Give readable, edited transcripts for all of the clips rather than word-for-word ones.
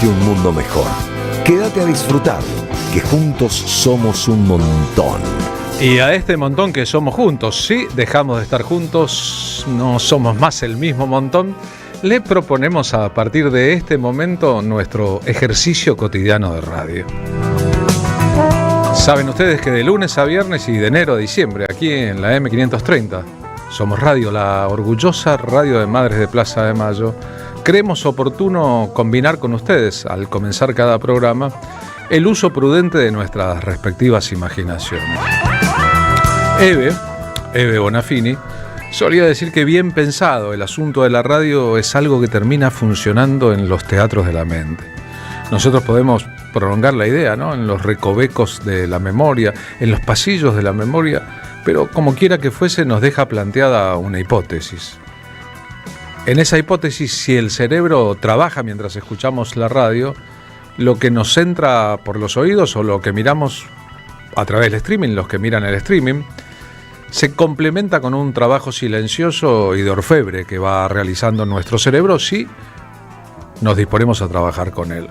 Un mundo mejor. Quédate a disfrutarlo, que juntos somos un montón. Y a este montón que somos juntos, si dejamos de estar juntos, no somos más el mismo montón, le proponemos a partir de este momento nuestro ejercicio cotidiano de radio. Saben ustedes que de lunes a viernes y de enero a diciembre, aquí en la M530, somos radio, la orgullosa radio de Madres de Plaza de Mayo. Creemos oportuno combinar con ustedes, al comenzar cada programa, el uso prudente de nuestras respectivas imaginaciones. Eve Bonafini, solía decir que bien pensado el asunto de la radio es algo que termina funcionando en los teatros de la mente. Nosotros podemos prolongar la idea, ¿no?, en los recovecos de la memoria, en los pasillos de la memoria, pero como quiera que fuese nos deja planteada una hipótesis. En esa hipótesis, si el cerebro trabaja mientras escuchamos la radio, lo que nos entra por los oídos o lo que miramos a través del streaming, los que miran el streaming, se complementa con un trabajo silencioso y de orfebre que va realizando nuestro cerebro si nos disponemos a trabajar con él.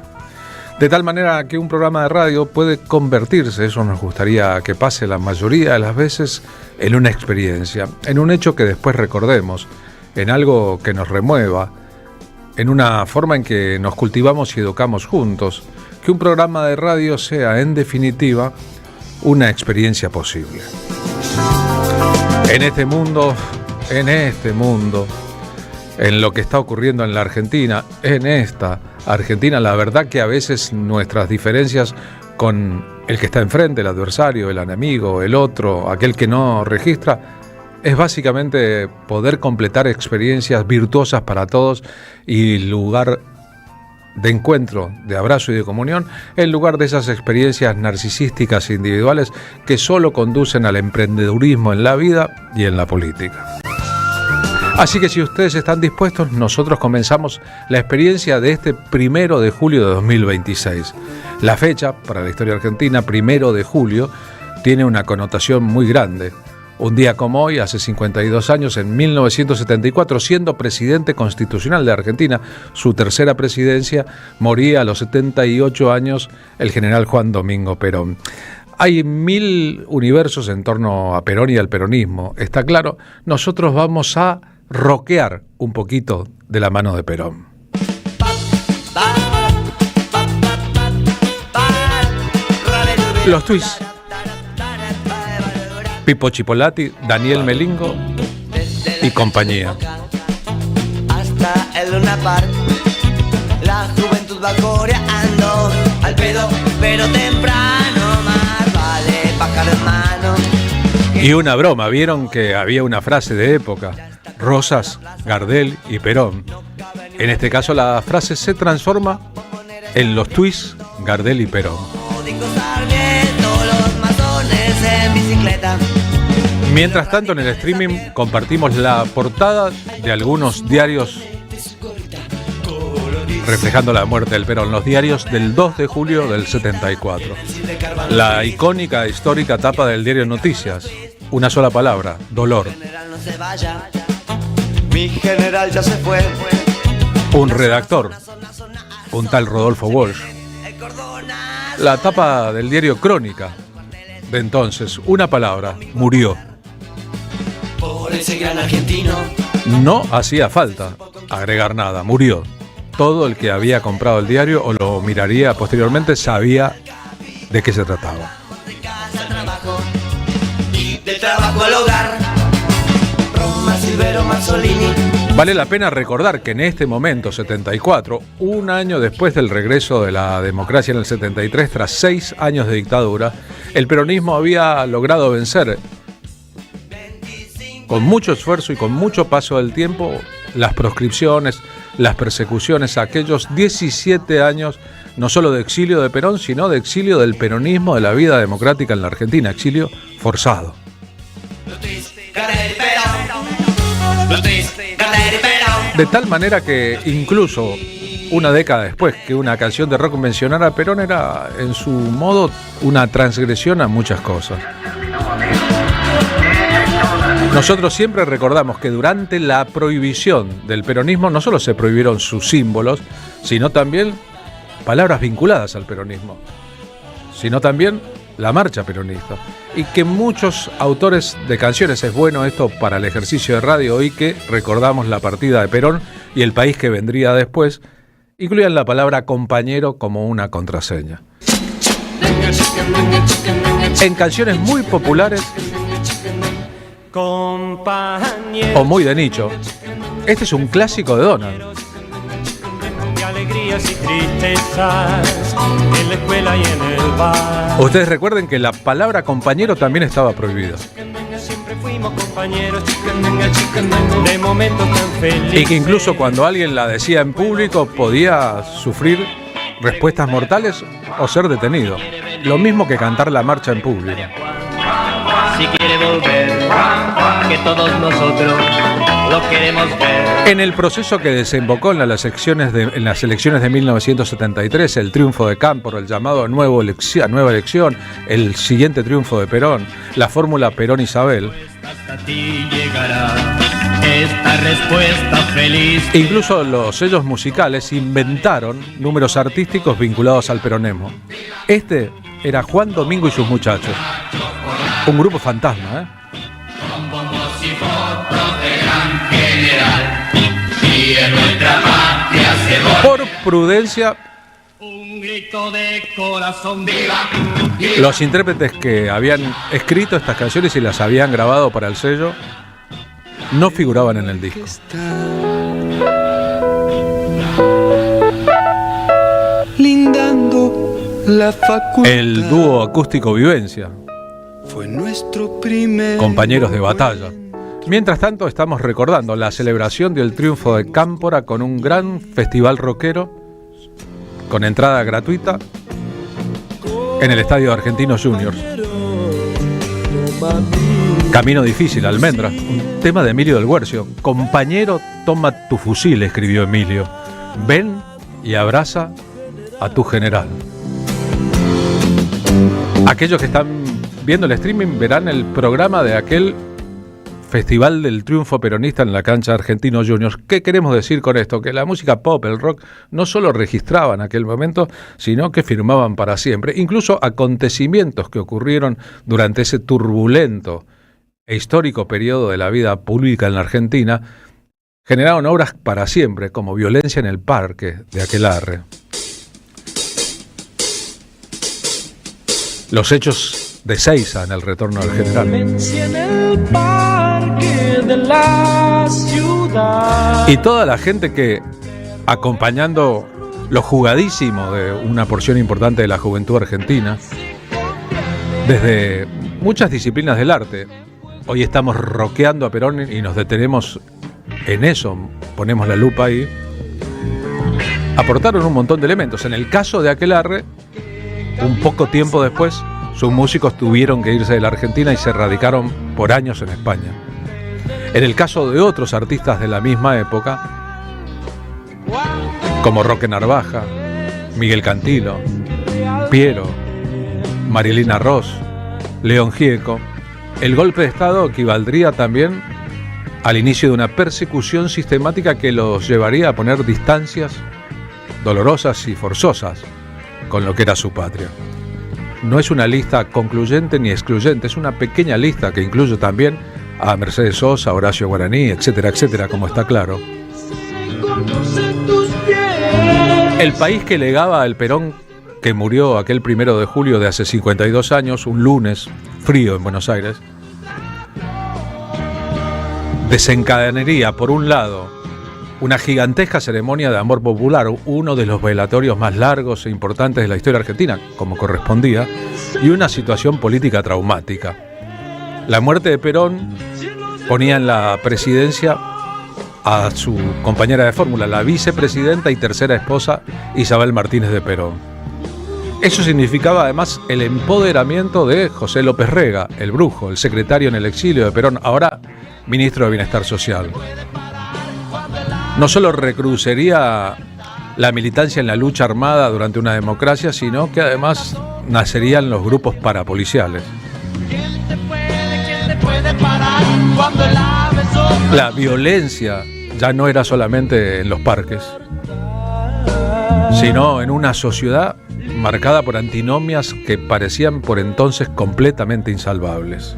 De tal manera que un programa de radio puede convertirse, eso nos gustaría que pase la mayoría de las veces, en una experiencia, en un hecho que después recordemos, en algo que nos remueva, en una forma en que nos cultivamos y educamos juntos, que un programa de radio sea, en definitiva, una experiencia posible. En este mundo, en lo que está ocurriendo en la Argentina, en esta Argentina, la verdad que a veces nuestras diferencias con el que está enfrente, el adversario, el enemigo, el otro, aquel que no registra, es básicamente poder completar experiencias virtuosas para todos y lugar de encuentro, de abrazo y de comunión, en lugar de esas experiencias narcisísticas e individuales que solo conducen al emprendedurismo en la vida y en la política. Así que si ustedes están dispuestos, nosotros comenzamos la experiencia de este 1 de julio de 2026. La fecha, para la historia argentina, 1 de julio, tiene una connotación muy grande. Un día como hoy, hace 52 años, en 1974, siendo presidente constitucional de Argentina, su tercera presidencia, moría a los 78 años el general Juan Domingo Perón. Hay 1000 universos en torno a Perón y al peronismo, está claro. Nosotros vamos a rockear un poquito de la mano de Perón. Los Twists, Pipo Chipolati, Daniel Melingo y compañía. Hasta el Luna Park, la juventud va coreando al pedo, pero temprano, más vale pájaro en mano. Y una broma, vieron que había una frase de época: Rosas, Gardel y Perón. En este caso la frase se transforma en Los Twists, Gardel y Perón. Mientras tanto, en el streaming compartimos la portada de algunos diarios reflejando la muerte del Perón, los diarios del 2 de julio del 74. La icónica, histórica tapa del diario Noticias, una sola palabra: dolor. Mi general ya se fue. Un redactor, un tal Rodolfo Walsh. La tapa del diario Crónica de entonces, una palabra: murió. Por ese gran argentino. No hacía falta agregar nada, murió. Todo el que había comprado el diario o lo miraría posteriormente sabía de qué se trataba. De casa al trabajo y del trabajo al hogar. Roma, Silvero, Mazzolini. Vale la pena recordar que en este momento, 74, un año después del regreso de la democracia en el 73, tras 6 años de dictadura, el peronismo había logrado vencer, con mucho esfuerzo y con mucho paso del tiempo, las proscripciones, las persecuciones, aquellos 17 años, no solo de exilio de Perón, sino de exilio del peronismo, de la vida democrática en la Argentina, exilio forzado. De tal manera que incluso una década después que una canción de rock mencionara a Perón era, en su modo, una transgresión a muchas cosas. Nosotros siempre recordamos que durante la prohibición del peronismo no solo se prohibieron sus símbolos, sino también palabras vinculadas al peronismo, sino también la marcha peronista. Y que muchos autores de canciones, es bueno esto para el ejercicio de radio hoy que recordamos la partida de Perón y el país que vendría después, incluían la palabra compañero como una contraseña. En canciones muy populares o muy de nicho, este es un clásico de Donald. Alegrías y tristezas en la escuela y en el bar. Ustedes recuerden que la palabra compañero también estaba prohibida. Siempre fuimos compañeros de momentos tan felices. Y que incluso cuando alguien la decía en público podía sufrir respuestas mortales o ser detenido. Lo mismo que cantar la marcha en público. Si quiere volver, que todos nosotros lo queremos ver. En el proceso que desembocó en las elecciones de 1973, el triunfo de Cámpora, el llamado a nueva elección, el siguiente triunfo de Perón, la fórmula Perón-Isabel, Hasta ti llegará esta respuesta feliz. incluso los sellos musicales inventaron números artísticos vinculados al peronismo. Este era Juan Domingo y sus muchachos. Un grupo fantasma, ¿eh? Por prudencia, Un grito de corazón viva. los intérpretes que habían escrito estas canciones y las habían grabado para el sello no figuraban en el disco. Lindando la facultad. El dúo acústico Vivencia, Fue nuestro primer compañeros de batalla. Mientras tanto, estamos recordando la celebración del triunfo de Cámpora con un gran festival rockero con entrada gratuita en el estadio Argentinos Juniors. Camino difícil, Almendra, un tema de Emilio del Guercio. Compañero, toma tu fusil, escribió Emilio. Ven y abraza a tu general. Aquellos que están viendo el streaming verán el programa de aquel Festival del Triunfo Peronista en la cancha Argentinos Juniors. ¿Qué queremos decir con esto? Que la música pop, el rock, no solo registraba en aquel momento, sino que firmaban para siempre. Incluso acontecimientos que ocurrieron durante ese turbulento e histórico periodo de la vida pública en la Argentina generaron obras para siempre, como Violencia en el Parque, de Aquelarre. Los hechos de Seiza en El Retorno del General. En el parque de la ciudad. Y toda la gente que, acompañando lo jugadísimo de una porción importante de la juventud argentina, desde muchas disciplinas del arte, hoy estamos rockeando a Perón y nos detenemos en eso, ponemos la lupa ahí, aportaron un montón de elementos. En el caso de Aquelarre, un poco tiempo después, sus músicos tuvieron que irse de la Argentina y se radicaron por años en España. En el caso de otros artistas de la misma época, como Roque Narvaja, Miguel Cantilo, Piero, Marilina Ross, León Gieco, el golpe de Estado equivaldría también al inicio de una persecución sistemática que los llevaría a poner distancias dolorosas y forzosas con lo que era su patria. No es una lista concluyente ni excluyente, es una pequeña lista que incluye también a Mercedes Sosa, Horacio Guaraní, etcétera, etcétera, como está claro. El país que legaba al Perón, que murió aquel 1 de julio de hace 52 años, un lunes frío en Buenos Aires, desencadenaría, por un lado, una gigantesca ceremonia de amor popular, uno de los velatorios más largos e importantes de la historia argentina, como correspondía, y una situación política traumática. La muerte de Perón ponía en la presidencia a su compañera de fórmula, la vicepresidenta y tercera esposa, Isabel Martínez de Perón. Eso significaba además el empoderamiento de José López Rega, el brujo, el secretario en el exilio de Perón, ahora ministro de Bienestar Social. No solo recrudecería la militancia en la lucha armada durante una democracia, sino que además nacerían los grupos parapoliciales. La violencia ya no era solamente en los parques, sino en una sociedad marcada por antinomias que parecían por entonces completamente insalvables.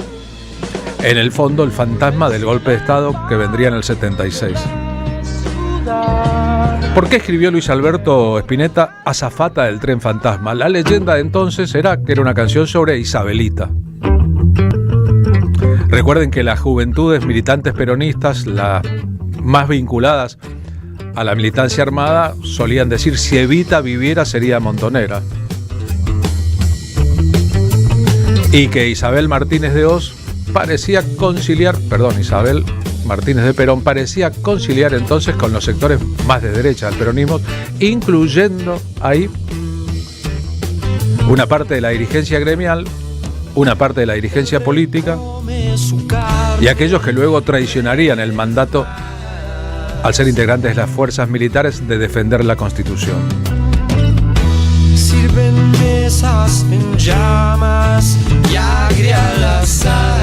En el fondo, el fantasma del golpe de Estado que vendría en el 76. ¿Por qué escribió Luis Alberto Spinetta Azafata del tren fantasma? La leyenda de entonces era que era una canción sobre Isabelita. Recuerden que las juventudes militantes peronistas, las más vinculadas a la militancia armada, solían decir: si Evita viviera sería montonera. Y que Isabel Martínez de Perón parecía conciliar entonces con los sectores más de derecha del peronismo, incluyendo ahí una parte de la dirigencia gremial, una parte de la dirigencia política y aquellos que luego traicionarían el mandato al ser integrantes de las fuerzas militares de defender la Constitución. Sirven mesas en llamas y agria la sal.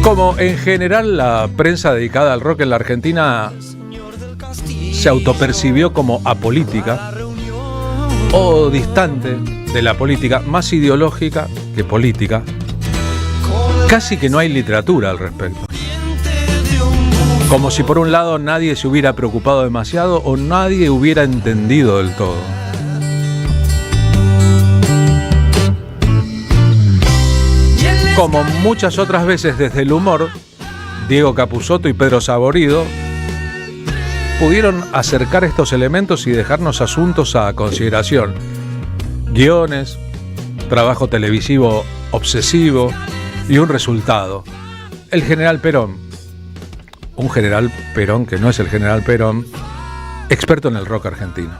Como en general la prensa dedicada al rock en la Argentina se autopercibió como apolítica o distante de la política, más ideológica que política, casi que no hay literatura al respecto. Como si por un lado nadie se hubiera preocupado demasiado o nadie hubiera entendido del todo. Como muchas otras veces desde el humor, Diego Capusotto y Pedro Saborido pudieron acercar estos elementos y dejarnos asuntos a consideración. Guiones, trabajo televisivo obsesivo y un resultado. El general Perón. Un general Perón que no es el general Perón, experto en el rock argentino.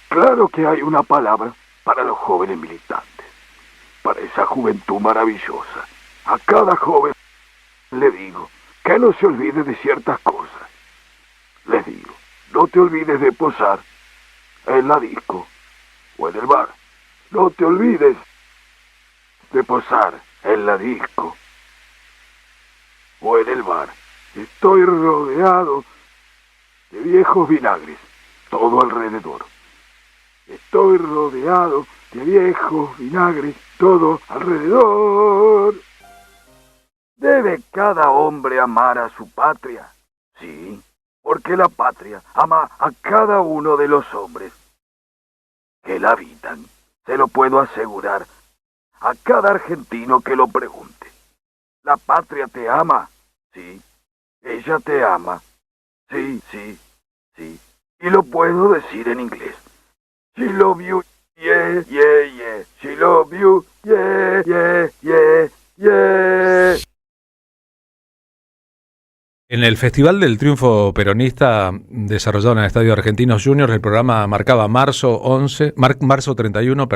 Claro que hay una palabra para los jóvenes militantes, para esa juventud maravillosa. A cada joven le digo que no se olvide de ciertas cosas. Les digo, no te olvides de posar en la disco o en el bar. No te olvides de posar en la disco o en el bar. Estoy rodeado de viejos vinagres, todo alrededor. Estoy rodeado de viejos vinagres, todo alrededor. ¿Debe cada hombre amar a su patria? Sí, porque la patria ama a cada uno de los hombres que la habitan. Se lo puedo asegurar a cada argentino que lo pregunte. ¿La patria te ama? Sí. ¿Ella te ama? Sí, sí, sí. Y lo puedo decir en inglés. She love you, yeah, yeah, yeah. She love you, yeah, yeah, yeah, yeah. En el Festival del Triunfo Peronista desarrollado en el Estadio Argentinos Juniors, el programa marcaba marzo 31,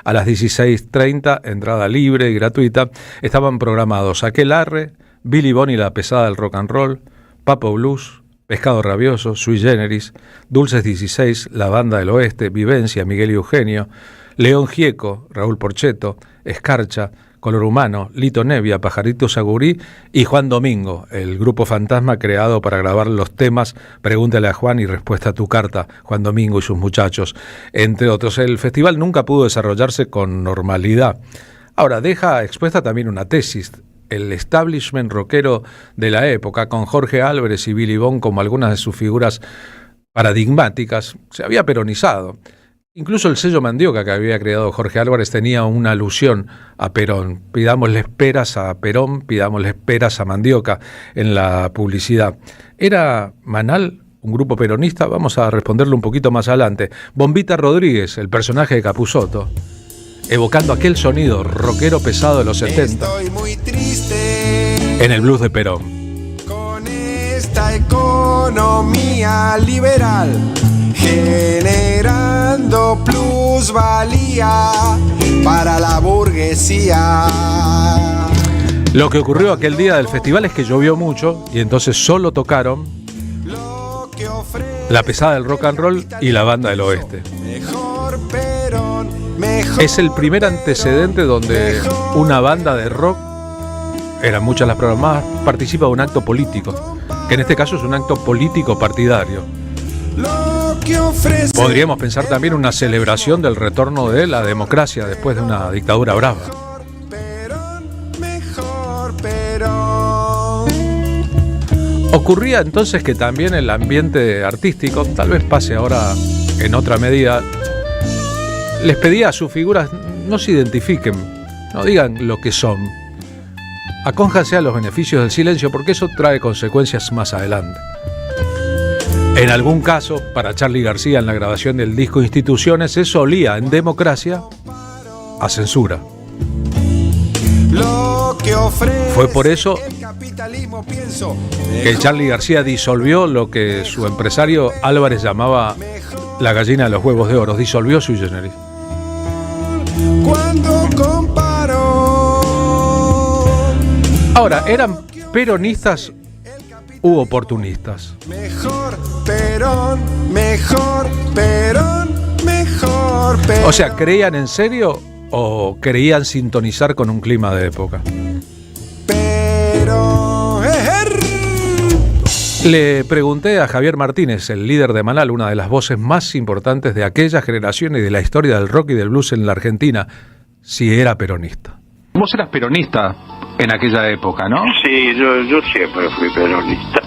a las 16:30, entrada libre y gratuita. Estaban programados Aquelarre, Billy Bond y la pesada del rock and roll, Papo Blues, Pescado Rabioso, Sui Generis, Dulces 16, La Banda del Oeste, Vivencia, Miguel y Eugenio, León Gieco, Raúl Porcheto, Escarcha, Color Humano, Lito Nevia, Pajarito Sagurí y Juan Domingo, el grupo fantasma creado para grabar los temas Pregúntale a Juan y Respuesta a tu carta, Juan Domingo y sus muchachos, entre otros. El festival nunca pudo desarrollarse con normalidad. Ahora, deja expuesta también una tesis. El establishment rockero de la época, con Jorge Álvarez y Billy Bond como algunas de sus figuras paradigmáticas, se había peronizado. Incluso el sello Mandioca que había creado Jorge Álvarez tenía una alusión a Perón. Pidámosle esperas a Perón, pidámosle esperas a Mandioca en la publicidad. ¿Era Manal un grupo peronista? Vamos a responderlo un poquito más adelante. Bombita Rodríguez, el personaje de Capusotto, evocando aquel sonido rockero pesado de los 70. Estoy muy triste en el blues de Perón. con esta economía liberal, generando plusvalía para la burguesía. Lo que ocurrió aquel día del festival es que llovió mucho y entonces solo tocaron la pesada del rock and roll y la banda del oeste. Mejor Perón, mejor Es el primer antecedente donde una banda de rock eran muchas las programadas, participa de un acto político, que en este caso es un acto político partidario. Podríamos pensar también una celebración del retorno de la democracia después de una dictadura brava. Ocurría entonces que también el ambiente artístico, tal vez pase ahora en otra medida, les pedía a sus figuras no se identifiquen, no digan lo que son. Acónjanse a los beneficios del silencio porque eso trae consecuencias más adelante. En algún caso, para Charly García en la grabación del disco Instituciones, eso olía en democracia a censura. Fue por eso que Charly García disolvió lo que su empresario Álvarez llamaba la gallina de los huevos de oro, disolvió Sui Generis. Ahora, ¿eran peronistas u oportunistas? Mejor Perón, mejor Perón, mejor Perón. O sea, ¿creían en serio o creían sintonizar con un clima de época? Le pregunté a Javier Martínez, el líder de Manal, una de las voces más importantes de aquella generación y de la historia del rock y del blues en la Argentina, si era peronista. Vos eras peronista en aquella época, ¿no? Sí, yo siempre fui peronista.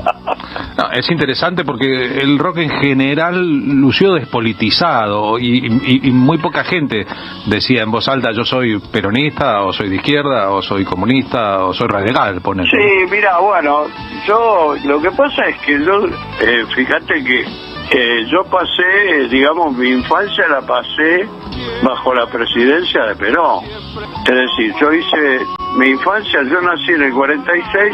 No, es interesante porque el rock en general lució despolitizado y muy poca gente decía en voz alta yo soy peronista o soy de izquierda o soy comunista o soy radical, ponele. Sí, mira, bueno, yo lo que pasa es que yo, fíjate que yo pasé, digamos, mi infancia la pasé bajo la presidencia de Perón. Es decir, yo hice mi infancia, yo nací en el 46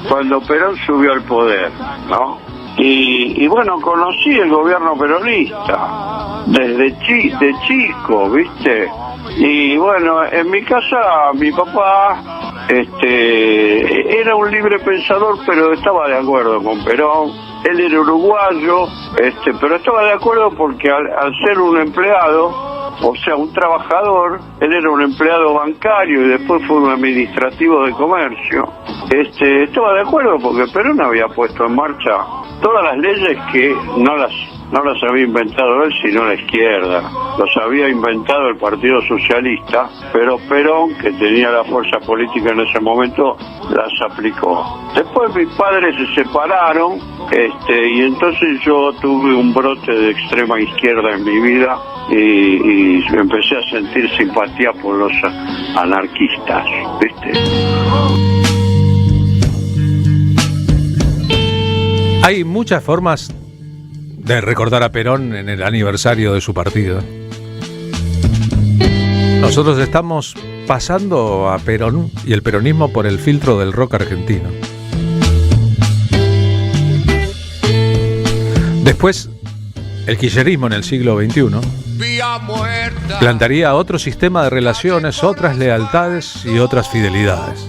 cuando Perón subió al poder, ¿no? Y bueno, conocí el gobierno peronista desde chico, ¿viste? Y bueno, en mi casa mi papá era un libre pensador, pero estaba de acuerdo con Perón. Él era uruguayo, pero estaba de acuerdo porque al ser un empleado, o sea, un trabajador, él era un empleado bancario y después fue un administrativo de comercio. Estaba de acuerdo porque Perón había puesto en marcha todas las leyes que no las había inventado él, sino la izquierda. Los había inventado el Partido Socialista, pero Perón, que tenía la fuerza política en ese momento, las aplicó. Después mis padres se separaron, y entonces yo tuve un brote de extrema izquierda en mi vida y empecé a sentir simpatía por los anarquistas, ¿viste? Hay muchas formas de recordar a Perón en el aniversario de su partido. Nosotros estamos pasando a Perón y el peronismo por el filtro del rock argentino. Después, el kirchnerismo en el siglo XXI plantearía otro sistema de relaciones, otras lealtades y otras fidelidades.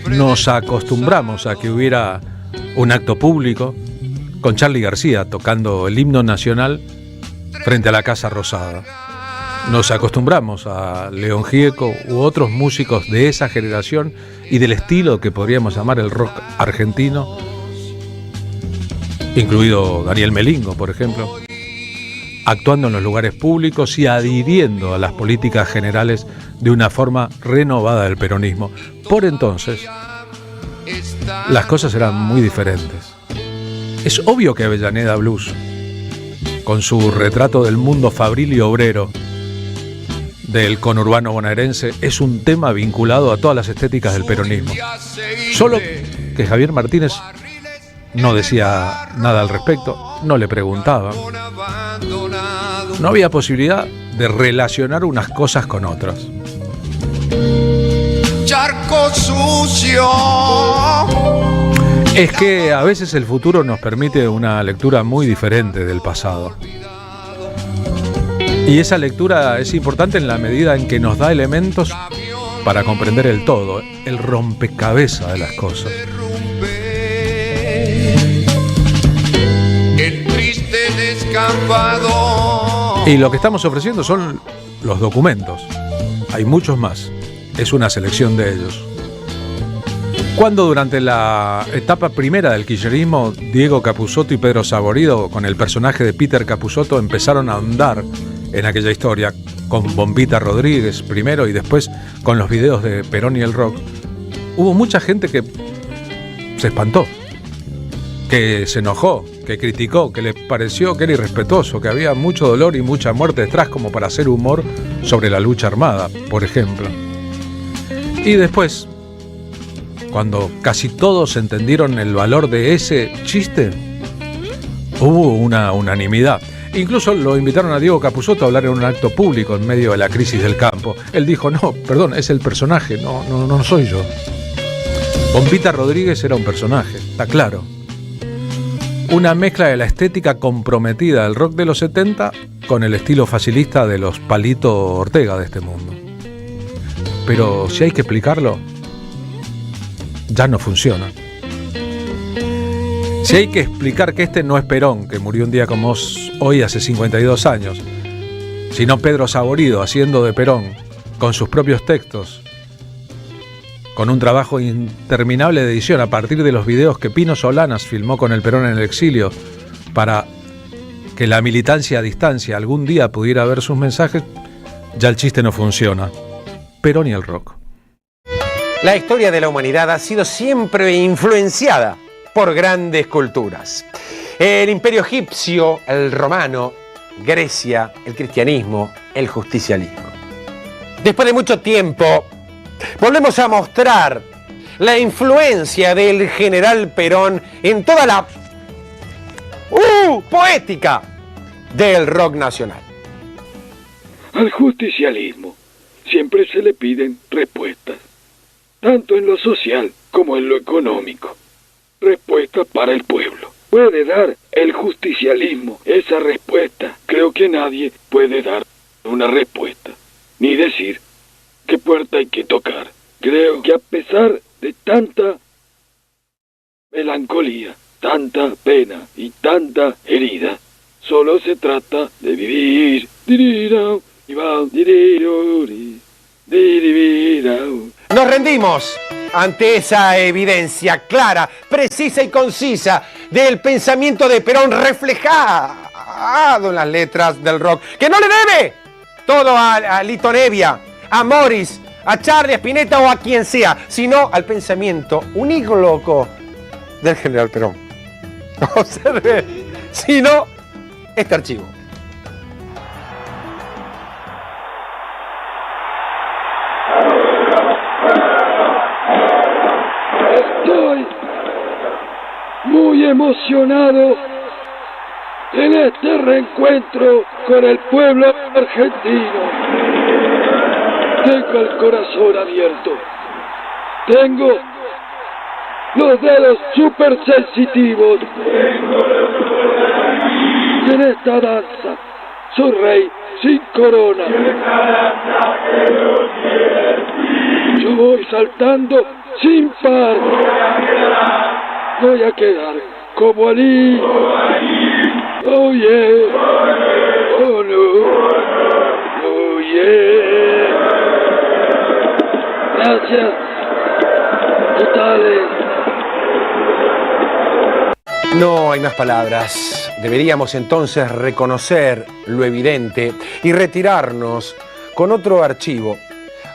Nos acostumbramos a que hubiera un acto público con Charly García tocando el himno nacional frente a la Casa Rosada. Nos acostumbramos a León Gieco u otros músicos de esa generación y del estilo que podríamos llamar el rock argentino, incluido Daniel Melingo, por ejemplo, actuando en los lugares públicos y adhiriendo a las políticas generales de una forma renovada del peronismo. Por entonces, las cosas eran muy diferentes. Es obvio que Avellaneda Blues, con su retrato del mundo fabril y obrero del conurbano bonaerense, es un tema vinculado a todas las estéticas del peronismo. Solo que Javier Martínez no decía nada al respecto, no le preguntaba. No había posibilidad de relacionar unas cosas con otras. Charco sucio. Es que a veces el futuro nos permite una lectura muy diferente del pasado. Y esa lectura es importante en la medida en que nos da elementos para comprender el todo, el rompecabezas de las cosas. El triste descampado. Y lo que estamos ofreciendo son los documentos. Hay muchos más. Es una selección de ellos. Cuando durante la etapa primera del kirchnerismo, Diego Capusotto y Pedro Saborido, con el personaje de Peter Capusotto, empezaron a ahondar en aquella historia, con Bombita Rodríguez primero y después con los videos de Perón y el rock, hubo mucha gente que se espantó, que se enojó, que criticó, que le pareció que era irrespetuoso, que había mucho dolor y mucha muerte detrás como para hacer humor sobre la lucha armada, por ejemplo. Y después, cuando casi todos entendieron el valor de ese chiste, hubo una unanimidad. Incluso lo invitaron a Diego Capusotto a hablar en un acto público en medio de la crisis del campo. Él dijo, no, perdón, es el personaje, no soy yo. Bombita Rodríguez era un personaje, está claro. Una mezcla de la estética comprometida del rock de los 70 con el estilo facilista de los Palito Ortega de este mundo. Pero si hay que explicarlo, ya no funciona. Si hay que explicar que este no es Perón, que murió un día como hoy hace 52 años, sino Pedro Saborido haciendo de Perón, con sus propios textos, con un trabajo interminable de edición a partir de los videos que Pino Solanas filmó con el Perón en el exilio, para que la militancia a distancia algún día pudiera ver sus mensajes, ya el chiste no funciona. Perón y el rock. La historia de la humanidad ha sido siempre influenciada por grandes culturas. El imperio egipcio, el romano, Grecia, el cristianismo, el justicialismo. Después de mucho tiempo, volvemos a mostrar la influencia del general Perón en toda la poética del rock nacional. Al justicialismo siempre se le piden respuestas, tanto en lo social como en lo económico. Respuestas para el pueblo. ¿Puede dar el justicialismo esa respuesta? Creo que nadie puede dar una respuesta, ni decir qué puerta hay que tocar. Creo que a pesar de tanta melancolía, tanta pena y tanta herida, solo se trata de vivir. Nos rendimos ante esa evidencia clara, precisa y concisa del pensamiento de Perón reflejado en las letras del rock, que no le debe todo a Lito Nevia, a Morris, a Charlie, a Spinetta o a quien sea, sino al pensamiento unívoco del general Perón. Observe, sino este archivo. Estoy muy emocionado en este reencuentro con el pueblo argentino. Tengo el corazón abierto. Tengo los dedos súper sensitivos. En esta danza soy rey sin corona. Yo voy saltando sin par. Voy a quedar como Ali. Oh yeah. Oh no. Oh yeah. Gracias. Totales. No hay más palabras. Deberíamos entonces reconocer lo evidente y retirarnos con otro archivo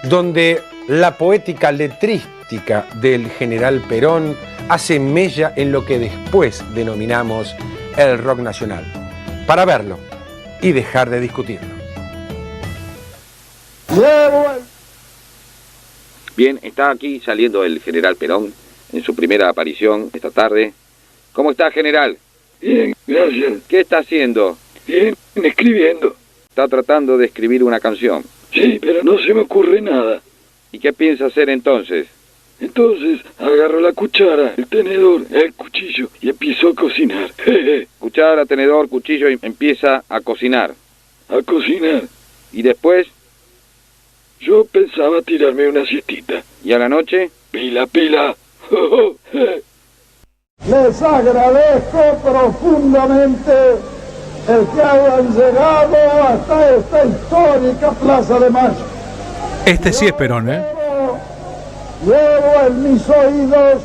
donde la poética letrística del general Perón hace mella en lo que después denominamos el rock nacional, para verlo y dejar de discutirlo. Bien, está aquí saliendo el general Perón en su primera aparición esta tarde. ¿Cómo está, general? Bien, gracias. ¿Qué está haciendo? Bien, escribiendo. Está tratando de escribir una canción. Sí, pero no se me ocurre nada. ¿Y qué piensa hacer entonces? Entonces agarro la cuchara, el tenedor, el cuchillo y empiezo a cocinar. Cuchara, tenedor, cuchillo y empieza a cocinar. A cocinar. ¿Y después? Yo pensaba tirarme una siestita. ¿Y a la noche? Pila, pila. Les agradezco profundamente el que hayan llegado hasta esta histórica Plaza de Mayo. Este sí es Perón, ¿eh? llevo en mis oídos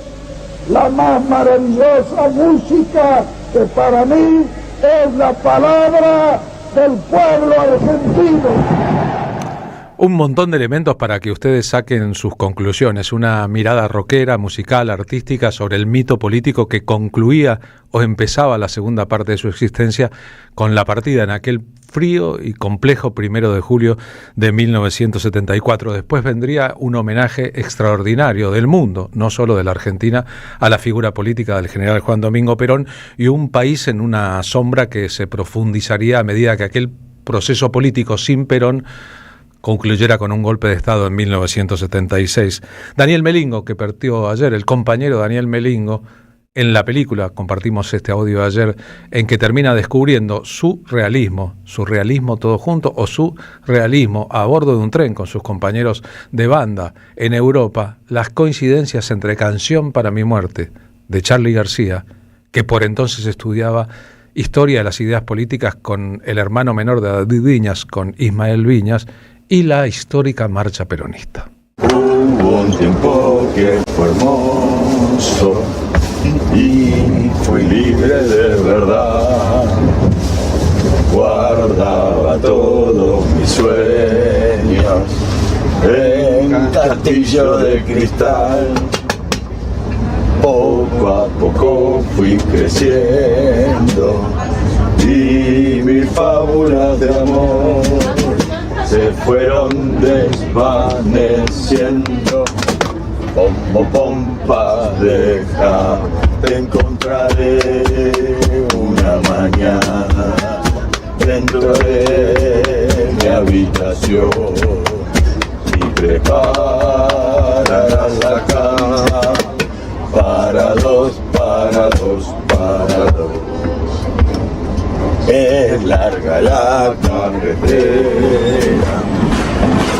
la más maravillosa música que para mí es la palabra del pueblo argentino. Un montón de elementos para que ustedes saquen sus conclusiones, una mirada rockera, musical, artística sobre el mito político que concluía o empezaba la segunda parte de su existencia con la partida en aquel frío y complejo 1 de julio de 1974. Después vendría un homenaje extraordinario del mundo, no solo de la Argentina, a la figura política del general Juan Domingo Perón, y un país en una sombra que se profundizaría a medida que aquel proceso político sin Perón concluyera con un golpe de Estado en 1976. Daniel Melingo, que partió ayer, el compañero Daniel Melingo, en la película, compartimos este audio ayer, en que termina descubriendo su realismo todo junto, o su realismo a bordo de un tren con sus compañeros de banda en Europa, las coincidencias entre Canción para mi muerte, de Charly García, que por entonces estudiaba historia de las ideas políticas con el hermano menor de David Viñas, con Ismael Viñas, y la histórica marcha peronista. Hubo un tiempo que fue hermoso y fui libre de verdad. Guardaba todos mis sueños en un castillo de cristal. Poco a poco fui creciendo y mis fábulas de amor se fueron desvaneciendo. Como pompa, deja, te encontraré una mañana dentro de mi habitación y prepararás la cama para dos, para dos, para dos. Es larga la carretera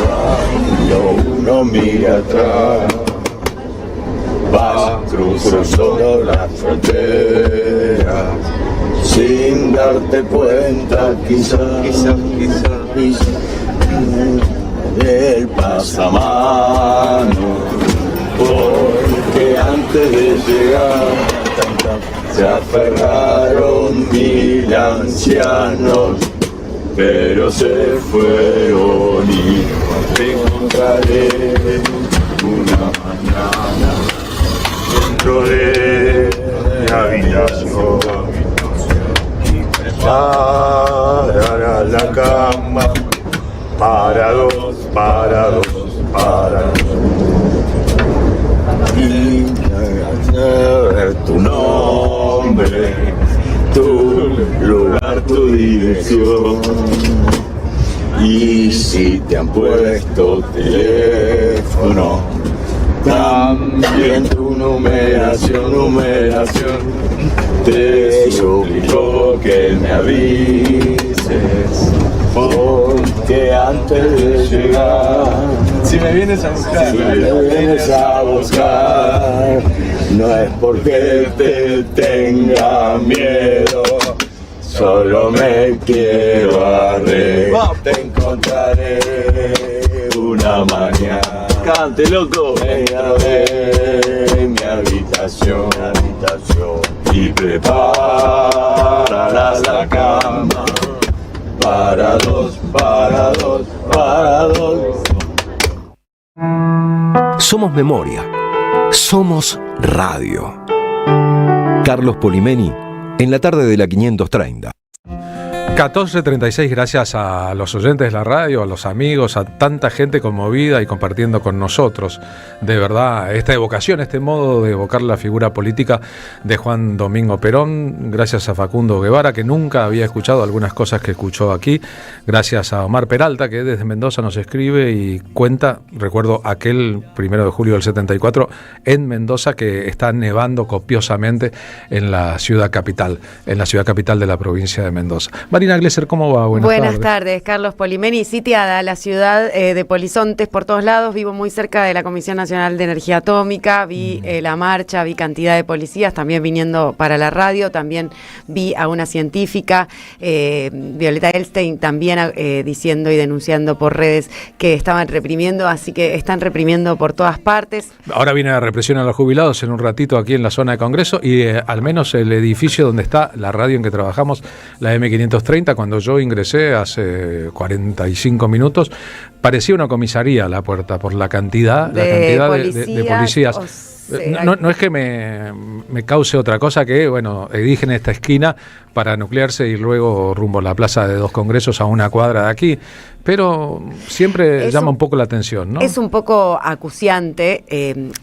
cuando uno mira atrás, vas cruzando las fronteras sin darte cuenta, quizás el pasamano, porque antes de llegar se aferraron 1000 ancianos, pero se fueron y te encontraré una mañana dentro de mi habitación y prepararás la cama para dos, para dos, para dos. Y ver tu nombre, tu lugar, tu dirección. Y si te han puesto teléfono, también tu numeración. Te suplico que me avises, porque antes de llegar, si me vienes a buscar, no es porque te tenga miedo, solo me quiero arreglar. Te encontraré una mañana, cante loco, dentro de mi habitación y prepararás la cama para dos, para dos, para dos. Somos memoria, somos radio. Carlos Polimeni, en la tarde de la 530. 14:36, gracias a los oyentes de la radio, a los amigos, a tanta gente conmovida y compartiendo con nosotros. De verdad, esta evocación, este modo de evocar la figura política de Juan Domingo Perón, gracias a Facundo Guevara, que nunca había escuchado algunas cosas que escuchó aquí, gracias a Omar Peralta, que desde Mendoza nos escribe y cuenta, recuerdo aquel 1 de julio del 74, en Mendoza, que está nevando copiosamente en la ciudad capital de la provincia de Mendoza. Marina Glesser, ¿cómo va? Buenas tardes, Carlos Polimeni. Sitiada la ciudad de Polizontes por todos lados. Vivo muy cerca de la Comisión Nacional de Energía Atómica. Vi la marcha, vi cantidad de policías, también viniendo para la radio. También vi a una científica, Violeta Elstein, también diciendo y denunciando por redes que estaban reprimiendo. Así que están reprimiendo por todas partes. Ahora viene la represión a los jubilados en un ratito aquí en la zona de Congreso y al menos el edificio donde está la radio en que trabajamos, la M530, cuando yo ingresé hace 45 minutos, parecía una comisaría a la puerta por la cantidad de policías. No es que me cause otra cosa que, bueno, eligen esta esquina para nuclearse y luego rumbo a la Plaza de Dos Congresos a una cuadra de aquí, pero siempre llama un poco la atención, ¿no? Es un poco acuciante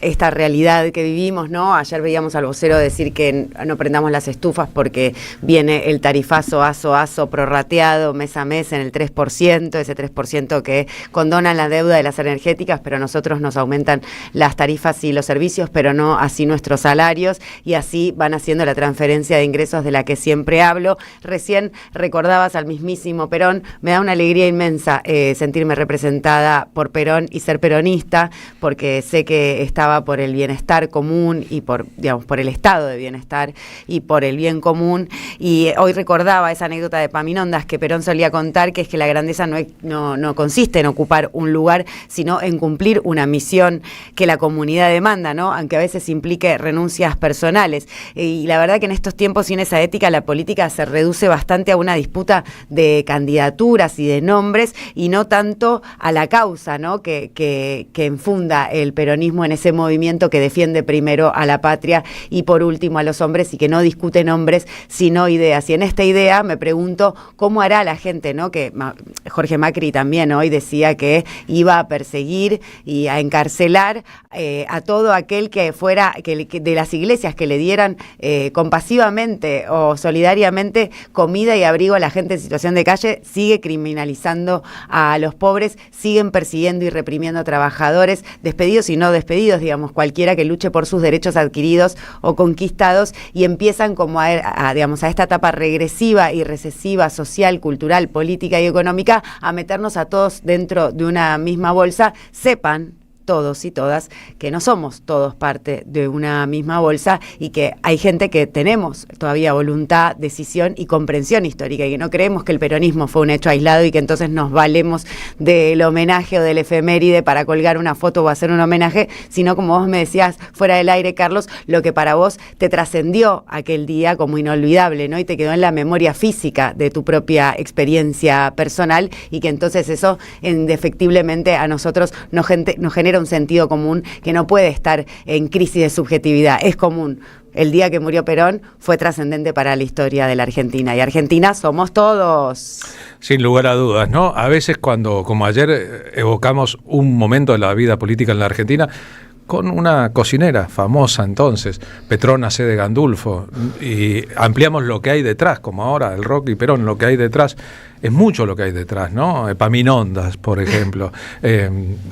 esta realidad que vivimos, ¿no? Ayer veíamos al vocero decir que no prendamos las estufas porque viene el tarifazo ASO prorrateado mes a mes en el 3%, ese 3% que condonan la deuda de las energéticas, pero a nosotros nos aumentan las tarifas y los servicios, pero no así nuestros salarios, y así van haciendo la transferencia de ingresos de la que siempre hablo. Recién recordabas al mismísimo Perón. Me da una alegría inmensa sentirme representada por Perón y ser peronista, porque sé que estaba por el bienestar común y por el estado de bienestar y por el bien común. Y hoy recordaba esa anécdota de Epaminondas que Perón solía contar, que es que la grandeza no consiste en ocupar un lugar, sino en cumplir una misión que la comunidad demanda, ¿no? Aunque a veces implique renuncias personales. Y la verdad que en estos tiempos, sin esa ética, la política se reduce bastante a una disputa de candidaturas y de nombres, y no tanto a la causa, ¿no? que enfunda el peronismo en ese movimiento que defiende primero a la patria y por último a los hombres, y que no discute nombres sino ideas. Y en esta idea me pregunto cómo hará la gente, ¿no? Que Jorge Macri también hoy decía que iba a perseguir y a encarcelar a todo aquel que fuera que de las iglesias que le dieran compasivamente o solidariamente comida y abrigo a la gente en situación de calle. Sigue criminalizando a los pobres, siguen persiguiendo y reprimiendo a trabajadores, despedidos y no despedidos, digamos, cualquiera que luche por sus derechos adquiridos o conquistados, y empiezan como a esta etapa regresiva y recesiva social, cultural, política y económica, a meternos a todos dentro de una misma bolsa. Sepan todos y todas que no somos todos parte de una misma bolsa, y que hay gente que tenemos todavía voluntad, decisión y comprensión histórica, y que no creemos que el peronismo fue un hecho aislado y que entonces nos valemos del homenaje o del efeméride para colgar una foto o hacer un homenaje, sino, como vos me decías fuera del aire, Carlos, lo que para vos te trascendió aquel día como inolvidable, ¿no? Y te quedó en la memoria física de tu propia experiencia personal, y que entonces eso indefectiblemente a nosotros nos genera un sentido común que no puede estar en crisis de subjetividad. Es común. El día que murió Perón fue trascendente para la historia de la Argentina, y Argentina somos todos. Sin lugar a dudas, ¿no? A veces cuando, como ayer, evocamos un momento de la vida política en la Argentina con una cocinera famosa entonces, Petrona C. de Gandulfo, y ampliamos lo que hay detrás, como ahora el rock y Perón, lo que hay detrás, es mucho lo que hay detrás, ¿no? Epaminondas, por ejemplo.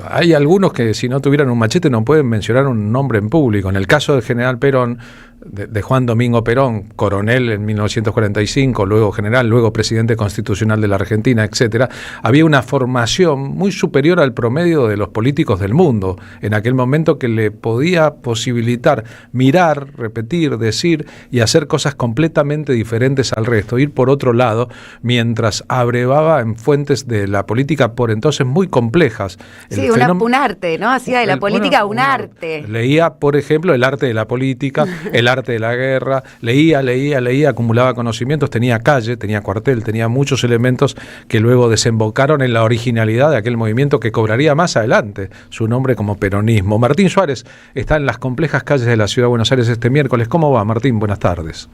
Hay algunos que si no tuvieran un machete no pueden mencionar un nombre en público. En el caso del general Perón, de Juan Domingo Perón, coronel en 1945, luego general, luego presidente constitucional de la Argentina, etcétera, había una formación muy superior al promedio de los políticos del mundo en aquel momento, que le podía posibilitar mirar, repetir, decir y hacer cosas completamente diferentes al resto, ir por otro lado, mientras abrevaba en fuentes de la política por entonces muy complejas. Sí, un arte, ¿no? Hacía de la política un arte. Leía, por ejemplo, el arte de la política, el arte de la guerra, leía, acumulaba conocimientos, tenía calle, tenía cuartel, tenía muchos elementos que luego desembocaron en la originalidad de aquel movimiento que cobraría más adelante su nombre como peronismo. Martín Suárez está en las complejas calles de la Ciudad de Buenos Aires este miércoles. ¿Cómo va, Martín? Buenas tardes.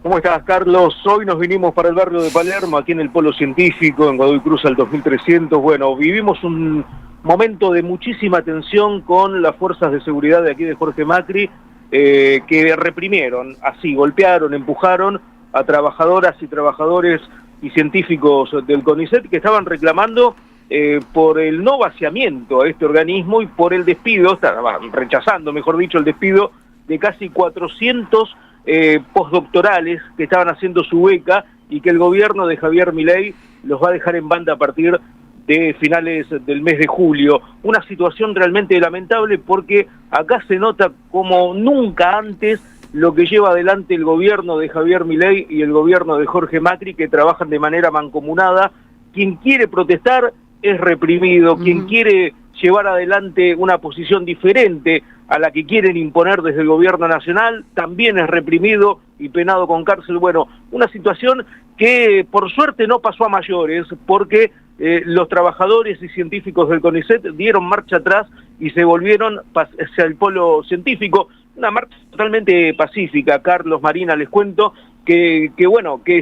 ¿Cómo estás, Carlos? Hoy nos vinimos para el barrio de Palermo, aquí en el Polo Científico, en Godoy Cruz al 2300. Bueno, vivimos un momento de muchísima tensión con las fuerzas de seguridad de aquí de Jorge Macri, que reprimieron, así, golpearon, empujaron a trabajadoras y trabajadores y científicos del CONICET que estaban reclamando por el no vaciamiento a este organismo y por el despido, estaban rechazando, mejor dicho, el despido de casi 400 postdoctorales que estaban haciendo su beca y que el gobierno de Javier Milei los va a dejar en banda a partir de finales del mes de julio. Una situación realmente lamentable porque acá se nota como nunca antes lo que lleva adelante el gobierno de Javier Milei y el gobierno de Jorge Macri, que trabajan de manera mancomunada. Quien quiere protestar es reprimido, quien quiere llevar adelante una posición diferente a la que quieren imponer desde el gobierno nacional también es reprimido y penado con cárcel. Bueno, una situación que por suerte no pasó a mayores, porque los trabajadores y científicos del CONICET dieron marcha atrás y se volvieron hacia el polo científico. Una marcha totalmente pacífica, Carlos, Marina, les cuento que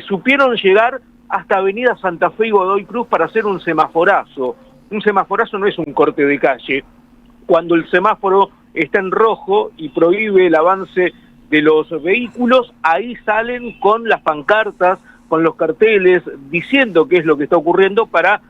supieron llegar hasta Avenida Santa Fe y Godoy Cruz para hacer un semaforazo. Un semaforazo no es un corte de calle. Cuando el semáforo está en rojo y prohíbe el avance de los vehículos, ahí salen con las pancartas, con los carteles, diciendo qué es lo que está ocurriendo para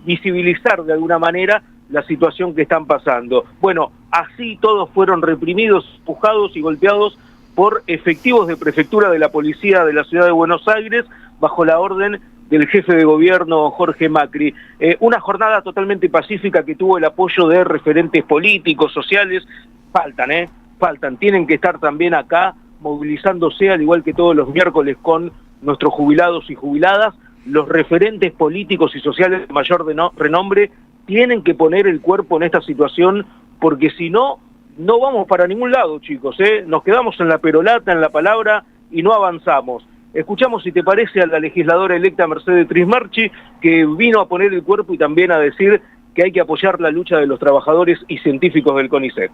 visibilizar de alguna manera la situación que están pasando. Bueno, así todos fueron reprimidos, empujados y golpeados por efectivos de prefectura de la policía de la ciudad de Buenos Aires, bajo la orden del jefe de gobierno Jorge Macri. Una jornada totalmente pacífica que tuvo el apoyo de referentes políticos, sociales. Faltan, tienen que estar también acá movilizándose, al igual que todos los miércoles con nuestros jubilados y jubiladas. Los referentes políticos y sociales de mayor renombre tienen que poner el cuerpo en esta situación, porque si no, no vamos para ningún lado, chicos, Nos quedamos en la perolata, en la palabra, y no avanzamos. Escuchamos, si te parece, a la legisladora electa Mercedes Trismarchi, que vino a poner el cuerpo y también a decir que hay que apoyar la lucha de los trabajadores y científicos del CONICET.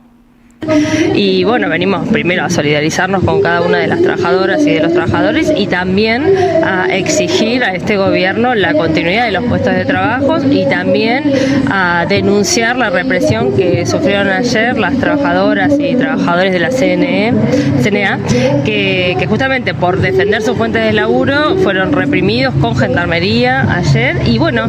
Y bueno, venimos primero a solidarizarnos con cada una de las trabajadoras y de los trabajadores y también a exigir a este gobierno la continuidad de los puestos de trabajo y también a denunciar la represión que sufrieron ayer las trabajadoras y trabajadores de la CNA, que justamente por defender sus fuentes de laburo fueron reprimidos con gendarmería ayer. Y bueno,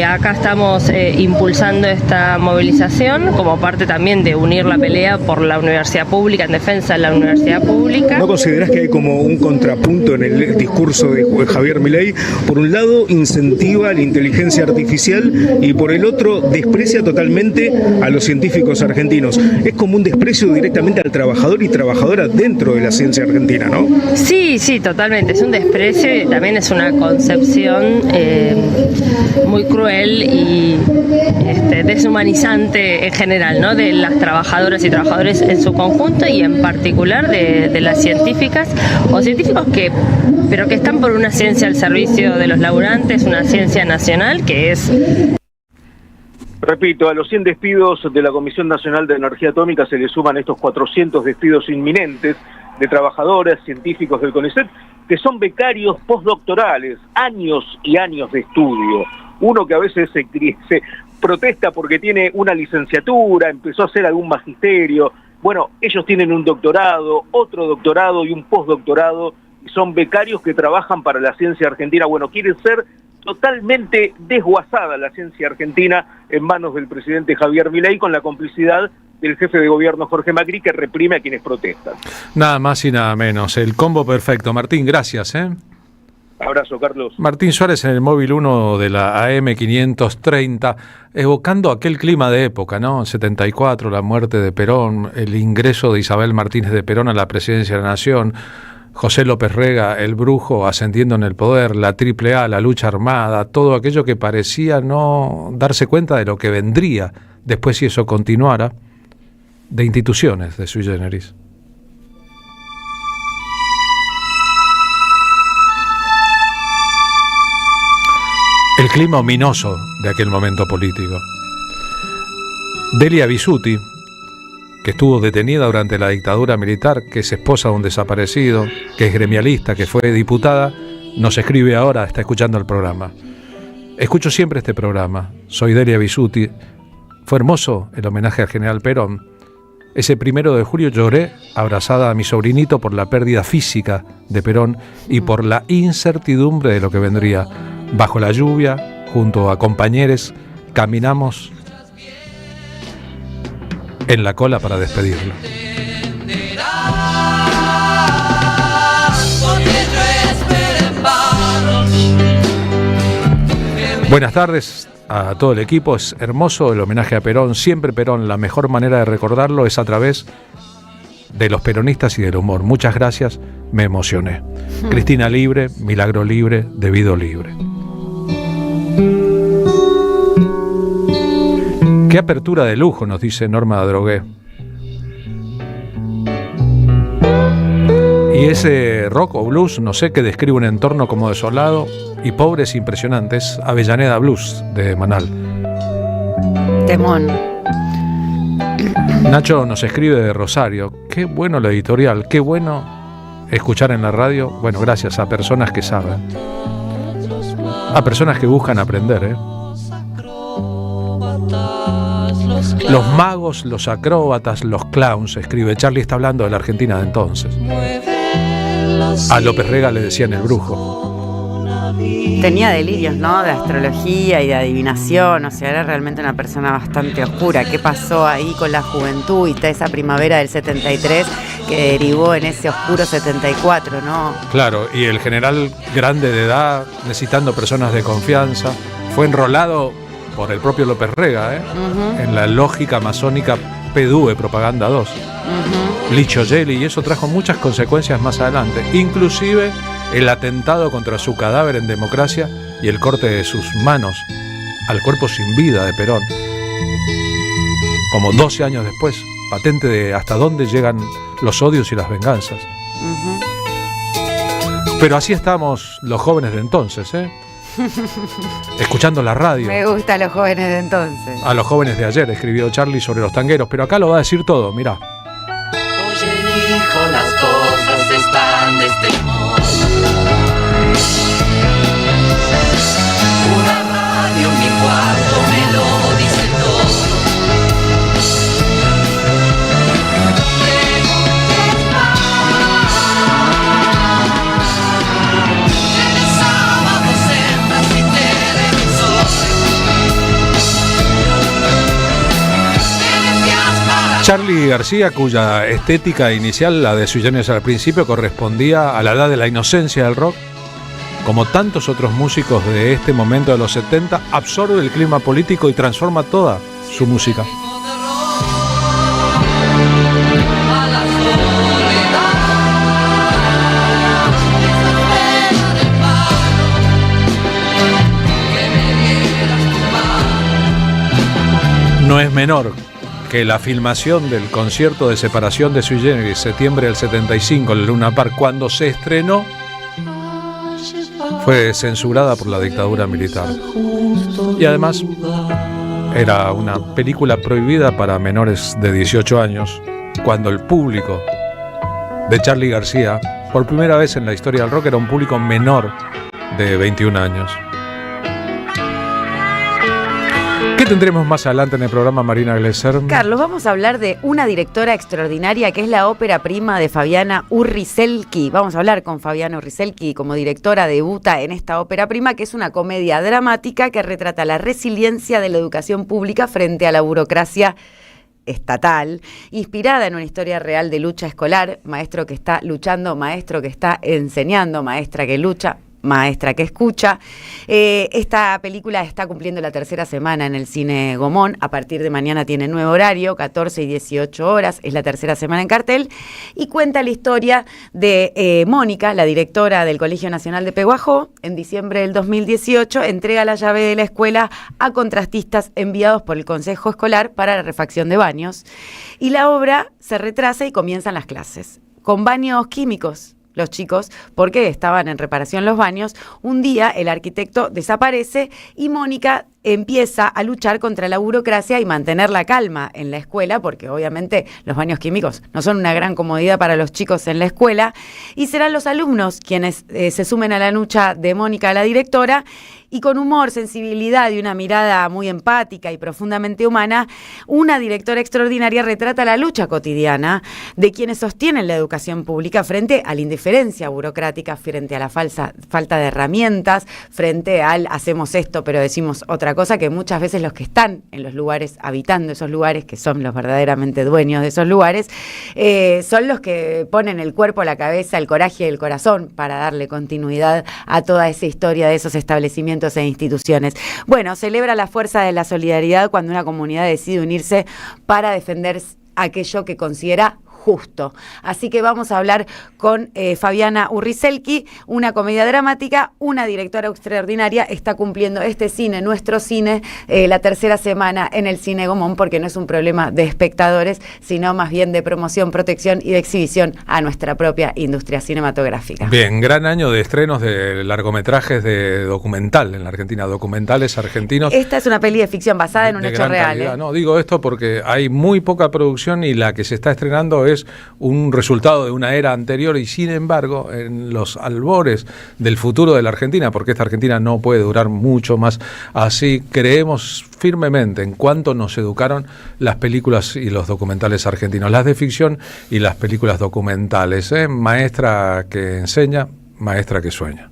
acá estamos impulsando esta movilización como parte también de unir la pelea por la universidad pública, en defensa de la universidad pública. ¿No considerás que hay como un contrapunto en el discurso de Javier Milei? Por un lado incentiva la inteligencia artificial y por el otro desprecia totalmente a los científicos argentinos. Es como un desprecio directamente al trabajador y trabajadora dentro de la ciencia argentina, ¿no? Sí, totalmente. Es un desprecio y también es una concepción muy cruel y deshumanizante en general, ¿no? De las trabajadoras y trabajadores en su conjunto y en particular de las científicas o científicos que están por una ciencia al servicio de los laburantes, una ciencia nacional que es... Repito, a los 100 despidos de la Comisión Nacional de Energía Atómica se le suman estos 400 despidos inminentes de trabajadoras, científicos del CONICET, que son becarios postdoctorales, años y años de estudio. Uno que a veces se protesta porque tiene una licenciatura, empezó a hacer algún magisterio. Bueno, ellos tienen un doctorado, otro doctorado y un postdoctorado, y son becarios que trabajan para la ciencia argentina. Bueno, quieren ser totalmente desguazada la ciencia argentina en manos del presidente Javier Milei, con la complicidad del jefe de gobierno Jorge Macri, que reprime a quienes protestan. Nada más y nada menos. El combo perfecto. Martín, gracias. Abrazo, Carlos. Martín Suárez en el móvil 1 de la AM 530, evocando aquel clima de época, ¿no? 74, la muerte de Perón, el ingreso de Isabel Martínez de Perón a la presidencia de la Nación, José López Rega, el brujo, ascendiendo en el poder, la AAA, la lucha armada, todo aquello que parecía no darse cuenta de lo que vendría después si eso continuara, de instituciones de sui generis. El clima ominoso de aquel momento político. Delia Bisutti, que estuvo detenida durante la dictadura militar, que es esposa de un desaparecido, que es gremialista, que fue diputada, nos escribe ahora, está escuchando el programa. Escucho siempre este programa, soy Delia Bisutti. Fue hermoso el homenaje al general Perón. Ese 1 de julio lloré abrazada a mi sobrinito por la pérdida física de Perón y por la incertidumbre de lo que vendría. Bajo la lluvia, junto a compañeros, caminamos en la cola para despedirlo. Porque yo espero en vano. Buenas tardes a todo el equipo. Es hermoso el homenaje a Perón. Siempre Perón. La mejor manera de recordarlo es a través de los peronistas y del humor. Muchas gracias. Me emocioné. Cristina libre, Milagro libre, Debido libre. Qué apertura de lujo, nos dice Norma Drogué. Y ese rock o blues, no sé, que describe un entorno como desolado y pobre, es impresionante. Es Avellaneda Blues de Manal. Temón. Nacho nos escribe de Rosario. Qué bueno la editorial, qué bueno escuchar en la radio. Bueno, gracias a personas que saben. A personas que buscan aprender, ¿eh? Los magos, los acróbatas, los clowns, escribe. Charlie está hablando de la Argentina de entonces. A López Rega le decían el brujo. Tenía delirios, ¿no? De astrología y de adivinación. O sea, era realmente una persona bastante oscura. ¿Qué pasó ahí con la juventud y toda esa primavera del 73 que derivó en ese oscuro 74, ¿no? Claro, y el general grande de edad, necesitando personas de confianza, fue enrolado por el propio López Rega, en la lógica masónica PDUE, Propaganda 2. Licho Gelli, y eso trajo muchas consecuencias más adelante, inclusive el atentado contra su cadáver en Democracia y el corte de sus manos al cuerpo sin vida de Perón. Como 12 años después, patente de hasta dónde llegan los odios y las venganzas. Pero así estamos los jóvenes de entonces, escuchando la radio. Me gusta a los jóvenes de entonces. A los jóvenes de ayer, escribió Charlie sobre los tangueros, pero acá lo va a decir todo, mirá. Oye, hijo, las cosas están de este modo. Una radio en mi cuarto me lo dice todo. Charly García, cuya estética inicial, la de Sui Generis al principio, correspondía a la edad de la inocencia del rock, como tantos otros músicos de este momento de los 70, absorbe el clima político y transforma toda su música. No es menor que la filmación del concierto de separación de Sui Generis, septiembre del 75, en el Luna Park, cuando se estrenó, fue censurada por la dictadura militar. Y además, era una película prohibida para menores de 18 años, cuando el público de Charly García, por primera vez en la historia del rock, era un público menor de 21 años. ¿Qué tendremos más adelante en el programa, Marina Glesser? Carlos, vamos a hablar de una directora extraordinaria que es la ópera prima de Fabiana Urriselki. Vamos a hablar con Fabiana Urriselki como directora, debuta en esta ópera prima, que es una comedia dramática que retrata la resiliencia de la educación pública frente a la burocracia estatal, inspirada en una historia real de lucha escolar, maestro que está luchando, maestro que está enseñando, maestra que lucha, maestra que escucha. Esta película está cumpliendo la tercera semana en el Cine Gomón. A partir de mañana tiene nuevo horario, 14 y 18 horas. Es la tercera semana en cartel. Y cuenta la historia de Mónica, la directora del Colegio Nacional de Peguajó. En diciembre del 2018 entrega la llave de la escuela a contratistas enviados por el Consejo Escolar para la refacción de baños. Y la obra se retrasa y comienzan las clases con baños químicos. Los chicos, porque estaban en reparación los baños, un día el arquitecto desaparece y Mónica empieza a luchar contra la burocracia y mantener la calma en la escuela, porque obviamente los baños químicos no son una gran comodidad para los chicos en la escuela, y serán los alumnos quienes se sumen a la lucha de Mónica, la directora, y con humor, sensibilidad y una mirada muy empática y profundamente humana, una directora extraordinaria retrata la lucha cotidiana de quienes sostienen la educación pública frente a la indiferencia burocrática, frente a la falta de herramientas, frente al hacemos esto pero decimos otra otra cosa que muchas veces los que están en los lugares, habitando esos lugares, que son los verdaderamente dueños de esos lugares, son los que ponen el cuerpo, la cabeza, el coraje y el corazón para darle continuidad a toda esa historia de esos establecimientos e instituciones. Bueno, celebra la fuerza de la solidaridad cuando una comunidad decide unirse para defender aquello que considera justo. Así que vamos a hablar con Fabiana Urrizelki, una comedia dramática, una directora extraordinaria, está cumpliendo este cine, nuestro cine, la tercera semana en el Cine Gomón, porque no es un problema de espectadores, sino más bien de promoción, protección y de exhibición a nuestra propia industria cinematográfica. Bien, gran año de estrenos de largometrajes de documental en la Argentina, documentales argentinos. Esta es una peli de ficción basada en un hecho real. No, digo esto porque hay muy poca producción y la que se está estrenando es un resultado de una era anterior y sin embargo en los albores del futuro de la Argentina, porque esta Argentina no puede durar mucho más así, creemos firmemente en cuánto nos educaron las películas y los documentales argentinos, las de ficción y las películas documentales, maestra que enseña, maestra que sueña.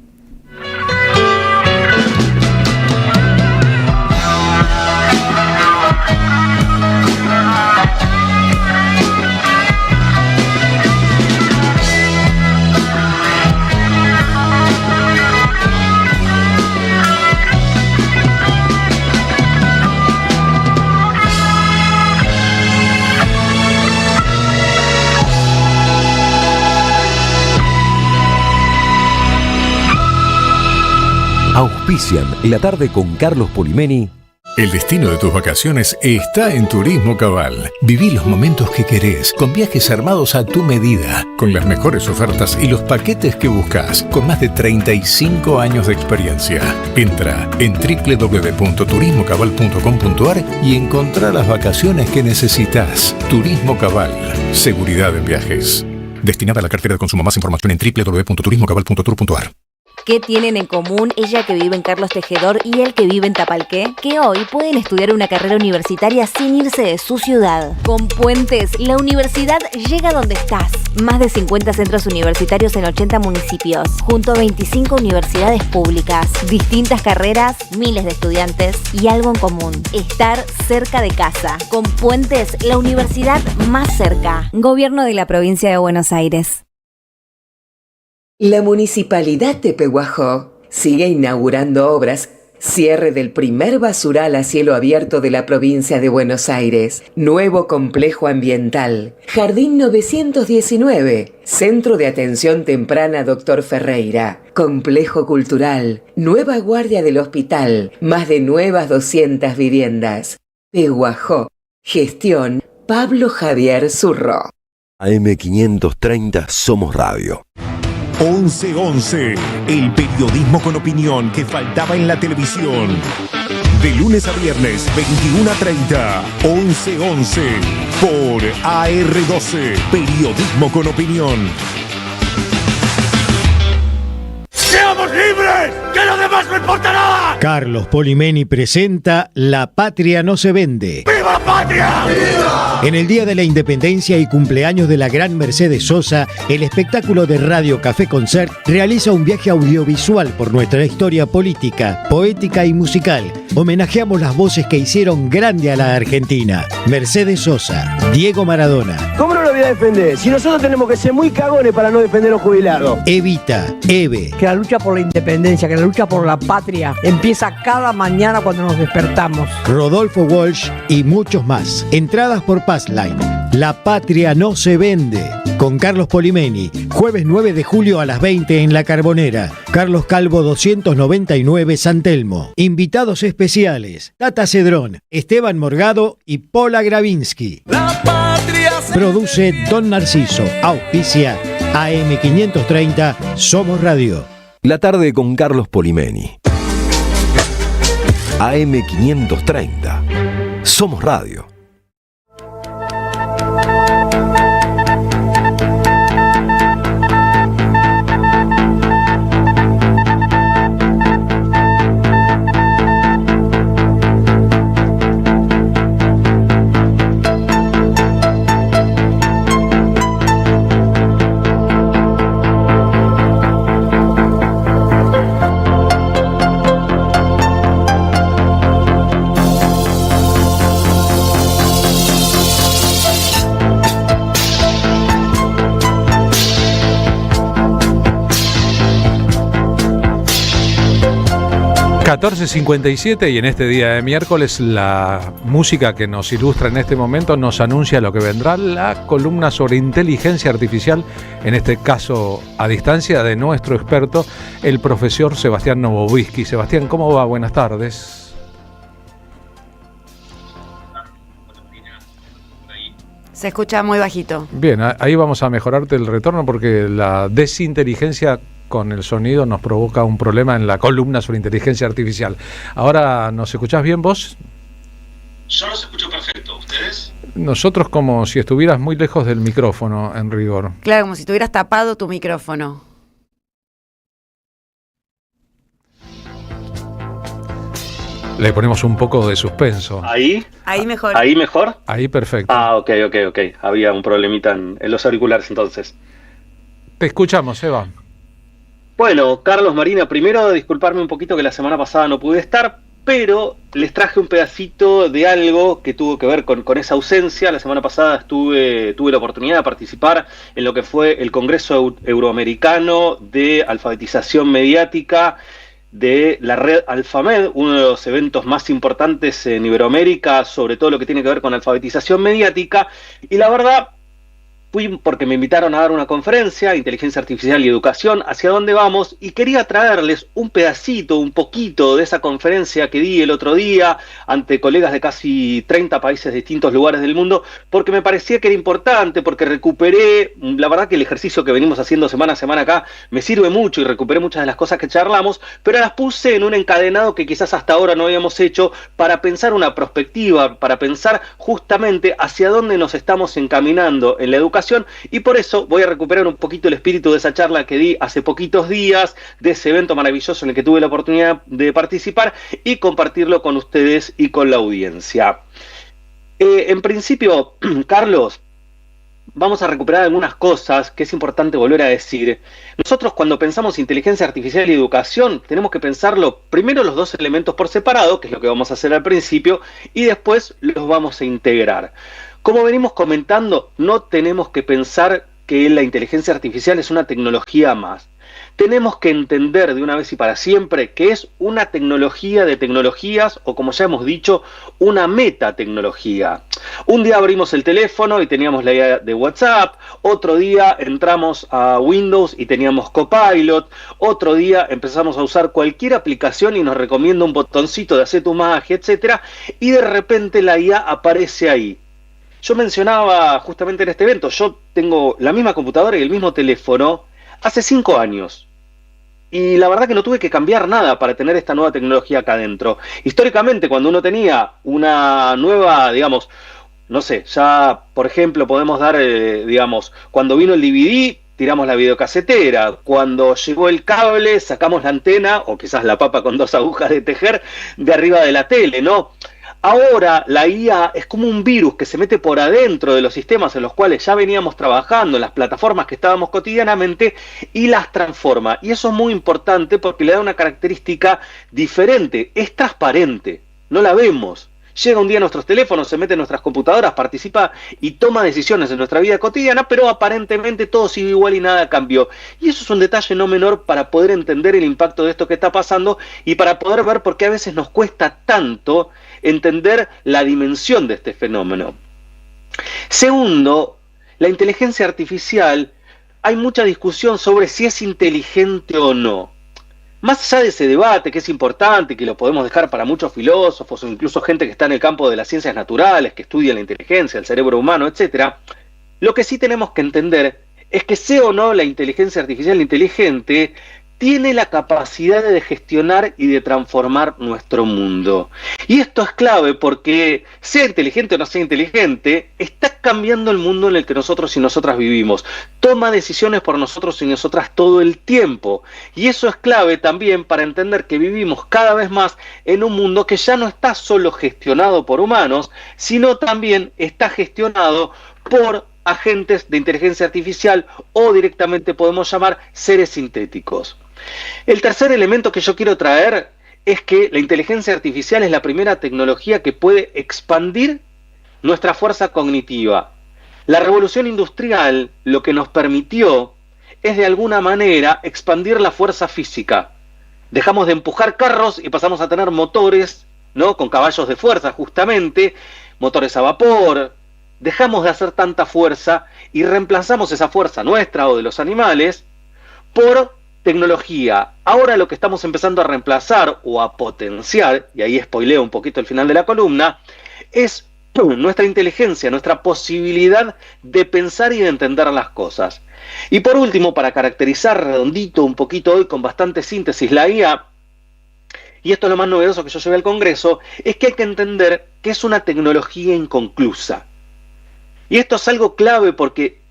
Auspician La Tarde con Carlos Polimeni. El destino de tus vacaciones está en Turismo Cabal. Viví los momentos que querés, con viajes armados a tu medida, con las mejores ofertas y los paquetes que buscas, con más de 35 años de experiencia. Entra en www.turismocabal.com.ar y encontrá las vacaciones que necesitas. Turismo Cabal, seguridad en viajes. Destinada a la cartera de consumo. Más información en www.turismocabal.tour.ar. ¿Qué tienen en común ella que vive en Carlos Tejedor y él que vive en Tapalqué? Que hoy pueden estudiar una carrera universitaria sin irse de su ciudad. Con Puentes, la universidad llega donde estás. Más de 50 centros universitarios en 80 municipios, junto a 25 universidades públicas. Distintas carreras, miles de estudiantes y algo en común: estar cerca de casa. Con Puentes, la universidad más cerca. Gobierno de la Provincia de Buenos Aires. La Municipalidad de Pehuajó sigue inaugurando obras. Cierre del primer basural a cielo abierto de la provincia de Buenos Aires. Nuevo complejo ambiental. Jardín 919. Centro de Atención Temprana Dr. Ferreira. Complejo cultural. Nueva guardia del hospital. Más de nuevas 200 viviendas. Pehuajó. Gestión Pablo Javier Zurro. AM530 Somos Radio. 11-11, el periodismo con opinión que faltaba en la televisión. De lunes a viernes, 21:30, 11-11, por AR12, periodismo con opinión. ¡Seamos libres! ¡Que lo demás no importa nada! Carlos Polimeni presenta La Patria no se vende. ¡Viva la patria! ¡Viva! En el Día de la Independencia y cumpleaños de la gran Mercedes Sosa, el espectáculo de Radio Café Concert realiza un viaje audiovisual por nuestra historia política, poética y musical. Homenajeamos las voces que hicieron grande a la Argentina. Mercedes Sosa, Diego Maradona. ¿Cómo no lo voy a defender? Si nosotros tenemos que ser muy cagones para no defender a los jubilados. Evita, Eve. Que la lucha por la independencia, que la lucha por la patria empieza cada mañana cuando nos despertamos. Rodolfo Walsh y muchos más. Entradas por Passline. La Patria no se vende. Con Carlos Polimeni. Jueves 9 de julio a las 20 en La Carbonera. Carlos Calvo 299 San Telmo. Invitados especiales: Tata Cedrón, Esteban Morgado y Pola Gravinsky. La patria se Produce Don Narciso. Auspicia AM530 Somos Radio. La Tarde con Carlos Polimeni. AM530 Somos Radio. 14:57 y en este día de miércoles la música que nos ilustra en este momento nos anuncia lo que vendrá, la columna sobre inteligencia artificial, en este caso a distancia de nuestro experto, el profesor Sebastián Novovisky. Sebastián, ¿cómo va? Buenas tardes. Se escucha muy bajito. Bien, ahí vamos a mejorarte el retorno porque la desinteligencia con el sonido nos provoca un problema en la columna sobre inteligencia artificial. Ahora, ¿nos escuchás bien vos? Yo los escucho perfecto. ¿Ustedes? Nosotros como si estuvieras muy lejos del micrófono, en rigor. Claro, como si tuvieras tapado tu micrófono. Le ponemos un poco de suspenso. ¿Ahí? Ahí mejor. ¿Ahí mejor? Ahí perfecto. Ah, ok. Había un problemita en los auriculares entonces. Te escuchamos, Eva. Bueno, Carlos, Marina, primero disculparme un poquito que la semana pasada no pude estar, pero les traje un pedacito de algo que tuvo que ver con esa ausencia. La semana pasada tuve la oportunidad de participar en lo que fue el Congreso Euroamericano de Alfabetización Mediática de la red Alfamed, uno de los eventos más importantes en Iberoamérica sobre todo lo que tiene que ver con alfabetización mediática, y la verdad fui porque me invitaron a dar una conferencia, Inteligencia Artificial y Educación, hacia dónde vamos, y quería traerles un pedacito, un poquito de esa conferencia que di el otro día ante colegas de casi 30 países de distintos lugares del mundo, porque me parecía que era importante, porque recuperé, la verdad que el ejercicio que venimos haciendo semana a semana acá me sirve mucho y recuperé muchas de las cosas que charlamos, pero las puse en un encadenado que quizás hasta ahora no habíamos hecho para pensar una perspectiva, para pensar justamente hacia dónde nos estamos encaminando en la educación. Y por eso voy a recuperar un poquito el espíritu de esa charla que di hace poquitos días, de ese evento maravilloso en el que tuve la oportunidad de participar y compartirlo con ustedes y con la audiencia. En principio, Carlos, vamos a recuperar algunas cosas que es importante volver a decir. Nosotros cuando pensamos inteligencia artificial y educación tenemos que pensarlo primero los dos elementos por separado, que es lo que vamos a hacer al principio, y después los vamos a integrar. Como venimos comentando, no tenemos que pensar que la inteligencia artificial es una tecnología más. Tenemos que entender de una vez y para siempre que es una tecnología de tecnologías, o como ya hemos dicho, una metatecnología. Un día abrimos el teléfono y teníamos la idea de WhatsApp, otro día entramos a Windows y teníamos Copilot, otro día empezamos a usar cualquier aplicación y nos recomienda un botoncito de hacer tu magia, etcétera, y de repente la IA aparece ahí. Yo mencionaba justamente en este evento, yo tengo la misma computadora y el mismo teléfono hace 5 años. Y la verdad que no tuve que cambiar nada para tener esta nueva tecnología acá adentro. Históricamente, cuando uno tenía una nueva, digamos, no sé, ya por ejemplo podemos dar, cuando vino el DVD, tiramos la videocasetera. Cuando llegó el cable, sacamos la antena, o quizás la papa con 2 agujas de tejer, de arriba de la tele, ¿no? Ahora la IA es como un virus que se mete por adentro de los sistemas en los cuales ya veníamos trabajando, en las plataformas que estábamos cotidianamente, y las transforma. Y eso es muy importante porque le da una característica diferente, es transparente, no la vemos. Llega un día a nuestros teléfonos, se mete en nuestras computadoras, participa y toma decisiones en nuestra vida cotidiana, pero aparentemente todo sigue igual y nada cambió. Y eso es un detalle no menor para poder entender el impacto de esto que está pasando y para poder ver por qué a veces nos cuesta tanto entender la dimensión de este fenómeno. Segundo, la inteligencia artificial, hay mucha discusión sobre si es inteligente o no. Más allá de ese debate que es importante, que lo podemos dejar para muchos filósofos o incluso gente que está en el campo de las ciencias naturales, que estudia la inteligencia, el cerebro humano, etc., lo que sí tenemos que entender es que sea o no la inteligencia artificial inteligente, tiene la capacidad de gestionar y de transformar nuestro mundo. Y esto es clave porque, sea inteligente o no sea inteligente, está cambiando el mundo en el que nosotros y nosotras vivimos. Toma decisiones por nosotros y nosotras todo el tiempo. Y eso es clave también para entender que vivimos cada vez más en un mundo que ya no está solo gestionado por humanos, sino también está gestionado por agentes de inteligencia artificial o directamente podemos llamar seres sintéticos. El tercer elemento que yo quiero traer es que la inteligencia artificial es la primera tecnología que puede expandir nuestra fuerza cognitiva. La revolución industrial lo que nos permitió es de alguna manera expandir la fuerza física. Dejamos de empujar carros y pasamos a tener motores, ¿no? Con caballos de fuerza, justamente, motores a vapor. Dejamos de hacer tanta fuerza y reemplazamos esa fuerza nuestra o de los animales por tecnología. Ahora lo que estamos empezando a reemplazar o a potenciar, y ahí spoileo un poquito el final de la columna, es nuestra inteligencia, nuestra posibilidad de pensar y de entender las cosas. Y por último, para caracterizar redondito un poquito hoy con bastante síntesis la IA, y esto es lo más novedoso que yo llevé al Congreso, es que hay que entender que es una tecnología inconclusa. Y esto es algo clave porque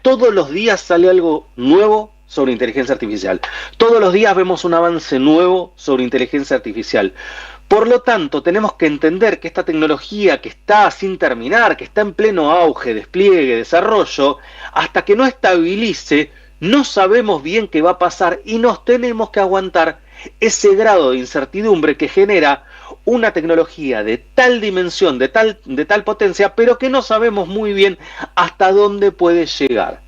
todos los días sale algo nuevo sobre inteligencia artificial. Todos los días vemos un avance nuevo sobre inteligencia artificial. Por lo tanto, tenemos que entender que esta tecnología que está sin terminar, que está en pleno auge, despliegue, desarrollo, hasta que no estabilice, no sabemos bien qué va a pasar y nos tenemos que aguantar ese grado de incertidumbre que genera una tecnología de tal dimensión, de tal potencia, pero que no sabemos muy bien hasta dónde puede llegar.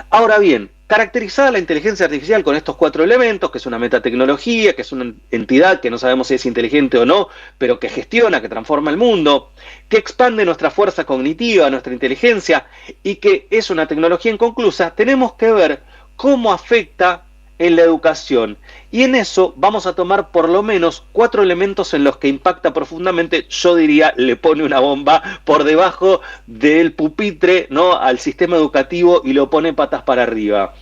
Ahora bien, caracterizada la inteligencia artificial con estos 4 elementos, que es una metatecnología, que es una entidad que no sabemos si es inteligente o no, pero que gestiona, que transforma el mundo, que expande nuestra fuerza cognitiva, nuestra inteligencia, y que es una tecnología inconclusa, tenemos que ver cómo afecta en la educación. Y en eso vamos a tomar por lo menos 4 elementos en los que impacta profundamente, yo diría, le pone una bomba por debajo del pupitre, ¿no?, al sistema educativo y lo pone patas para arriba.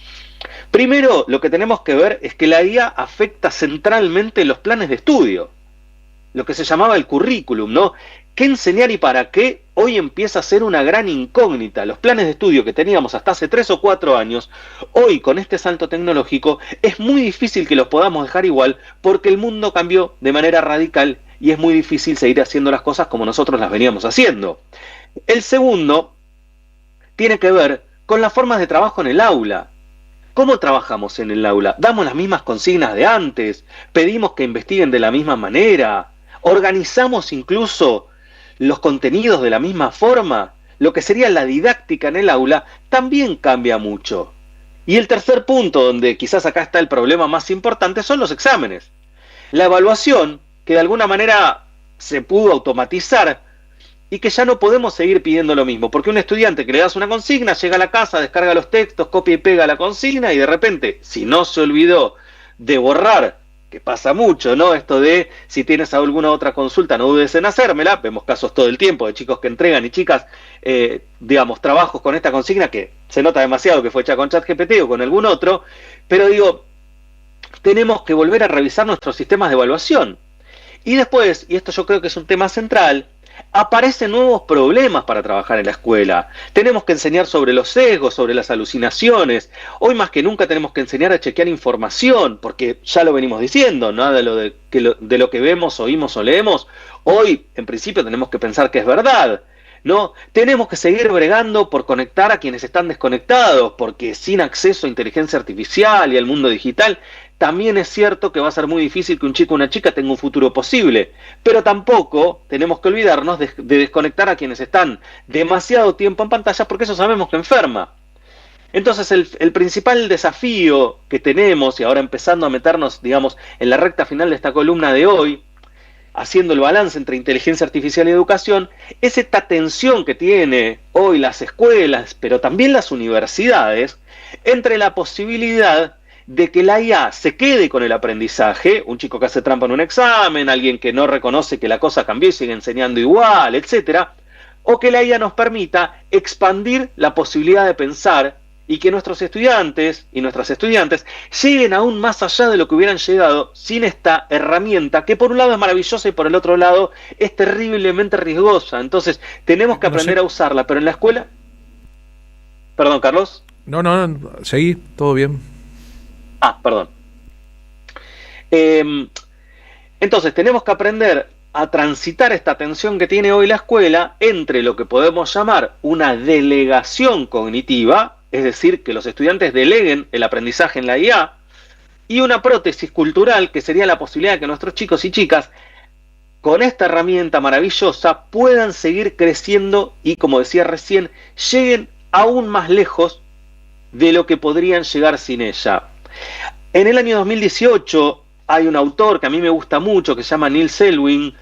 Primero, lo que tenemos que ver es que la IA afecta centralmente los planes de estudio, lo que se llamaba el currículum, ¿no? ¿Qué enseñar y para qué? Hoy empieza a ser una gran incógnita. Los planes de estudio que teníamos hasta hace 3 o 4 años, hoy con este salto tecnológico, es muy difícil que los podamos dejar igual porque el mundo cambió de manera radical y es muy difícil seguir haciendo las cosas como nosotros las veníamos haciendo. El segundo tiene que ver con las formas de trabajo en el aula. ¿Cómo trabajamos en el aula? ¿Damos las mismas consignas de antes? ¿Pedimos que investiguen de la misma manera? ¿Organizamos incluso los contenidos de la misma forma? Lo que sería la didáctica en el aula también cambia mucho. Y el tercer punto, donde quizás acá está el problema más importante, son los exámenes. La evaluación, que de alguna manera se pudo automatizar y que ya no podemos seguir pidiendo lo mismo, porque un estudiante que le das una consigna, llega a la casa, descarga los textos, copia y pega la consigna y de repente, si no se olvidó de borrar, que pasa mucho, ¿no? Esto de, si tienes alguna otra consulta, no dudes en hacérmela. Vemos casos todo el tiempo de chicos que entregan y chicas, digamos, trabajos con esta consigna que se nota demasiado que fue hecha con ChatGPT o con algún otro, pero digo, tenemos que volver a revisar nuestros sistemas de evaluación. Y después, y esto yo creo que es un tema central, aparecen nuevos problemas para trabajar en la escuela. Tenemos que enseñar sobre los sesgos, sobre las alucinaciones. Hoy más que nunca tenemos que enseñar a chequear información, porque ya lo venimos diciendo, nada de lo que vemos, oímos o leemos, hoy en principio tenemos que pensar que es verdad, ¿no? Tenemos que seguir bregando por conectar a quienes están desconectados, porque sin acceso a inteligencia artificial y al mundo digital, también es cierto que va a ser muy difícil que un chico o una chica tenga un futuro posible, pero tampoco tenemos que olvidarnos de desconectar a quienes están demasiado tiempo en pantalla, porque eso sabemos que enferma. Entonces el principal desafío que tenemos, y ahora empezando a meternos, digamos, en la recta final de esta columna de hoy, haciendo el balance entre inteligencia artificial y educación, es esta tensión que tiene hoy las escuelas, pero también las universidades, entre la posibilidad de que la IA se quede con el aprendizaje, un chico que hace trampa en un examen, alguien que no reconoce que la cosa cambió y sigue enseñando igual, etcétera, o que la IA nos permita expandir la posibilidad de pensar y que nuestros estudiantes y nuestras estudiantes lleguen aún más allá de lo que hubieran llegado sin esta herramienta, que por un lado es maravillosa y por el otro lado es terriblemente riesgosa. Entonces tenemos que aprender a usarla, pero en la escuela... Perdón, Carlos. No, seguí, todo bien. Perdón. Entonces tenemos que aprender a transitar esta tensión que tiene hoy la escuela entre lo que podemos llamar una delegación cognitiva, es decir, que los estudiantes deleguen el aprendizaje en la IA, y una prótesis cultural, que sería la posibilidad de que nuestros chicos y chicas, con esta herramienta maravillosa, puedan seguir creciendo y, como decía recién, lleguen aún más lejos de lo que podrían llegar sin ella. En el año 2018 hay un autor que a mí me gusta mucho, que se llama Neil Selwyn,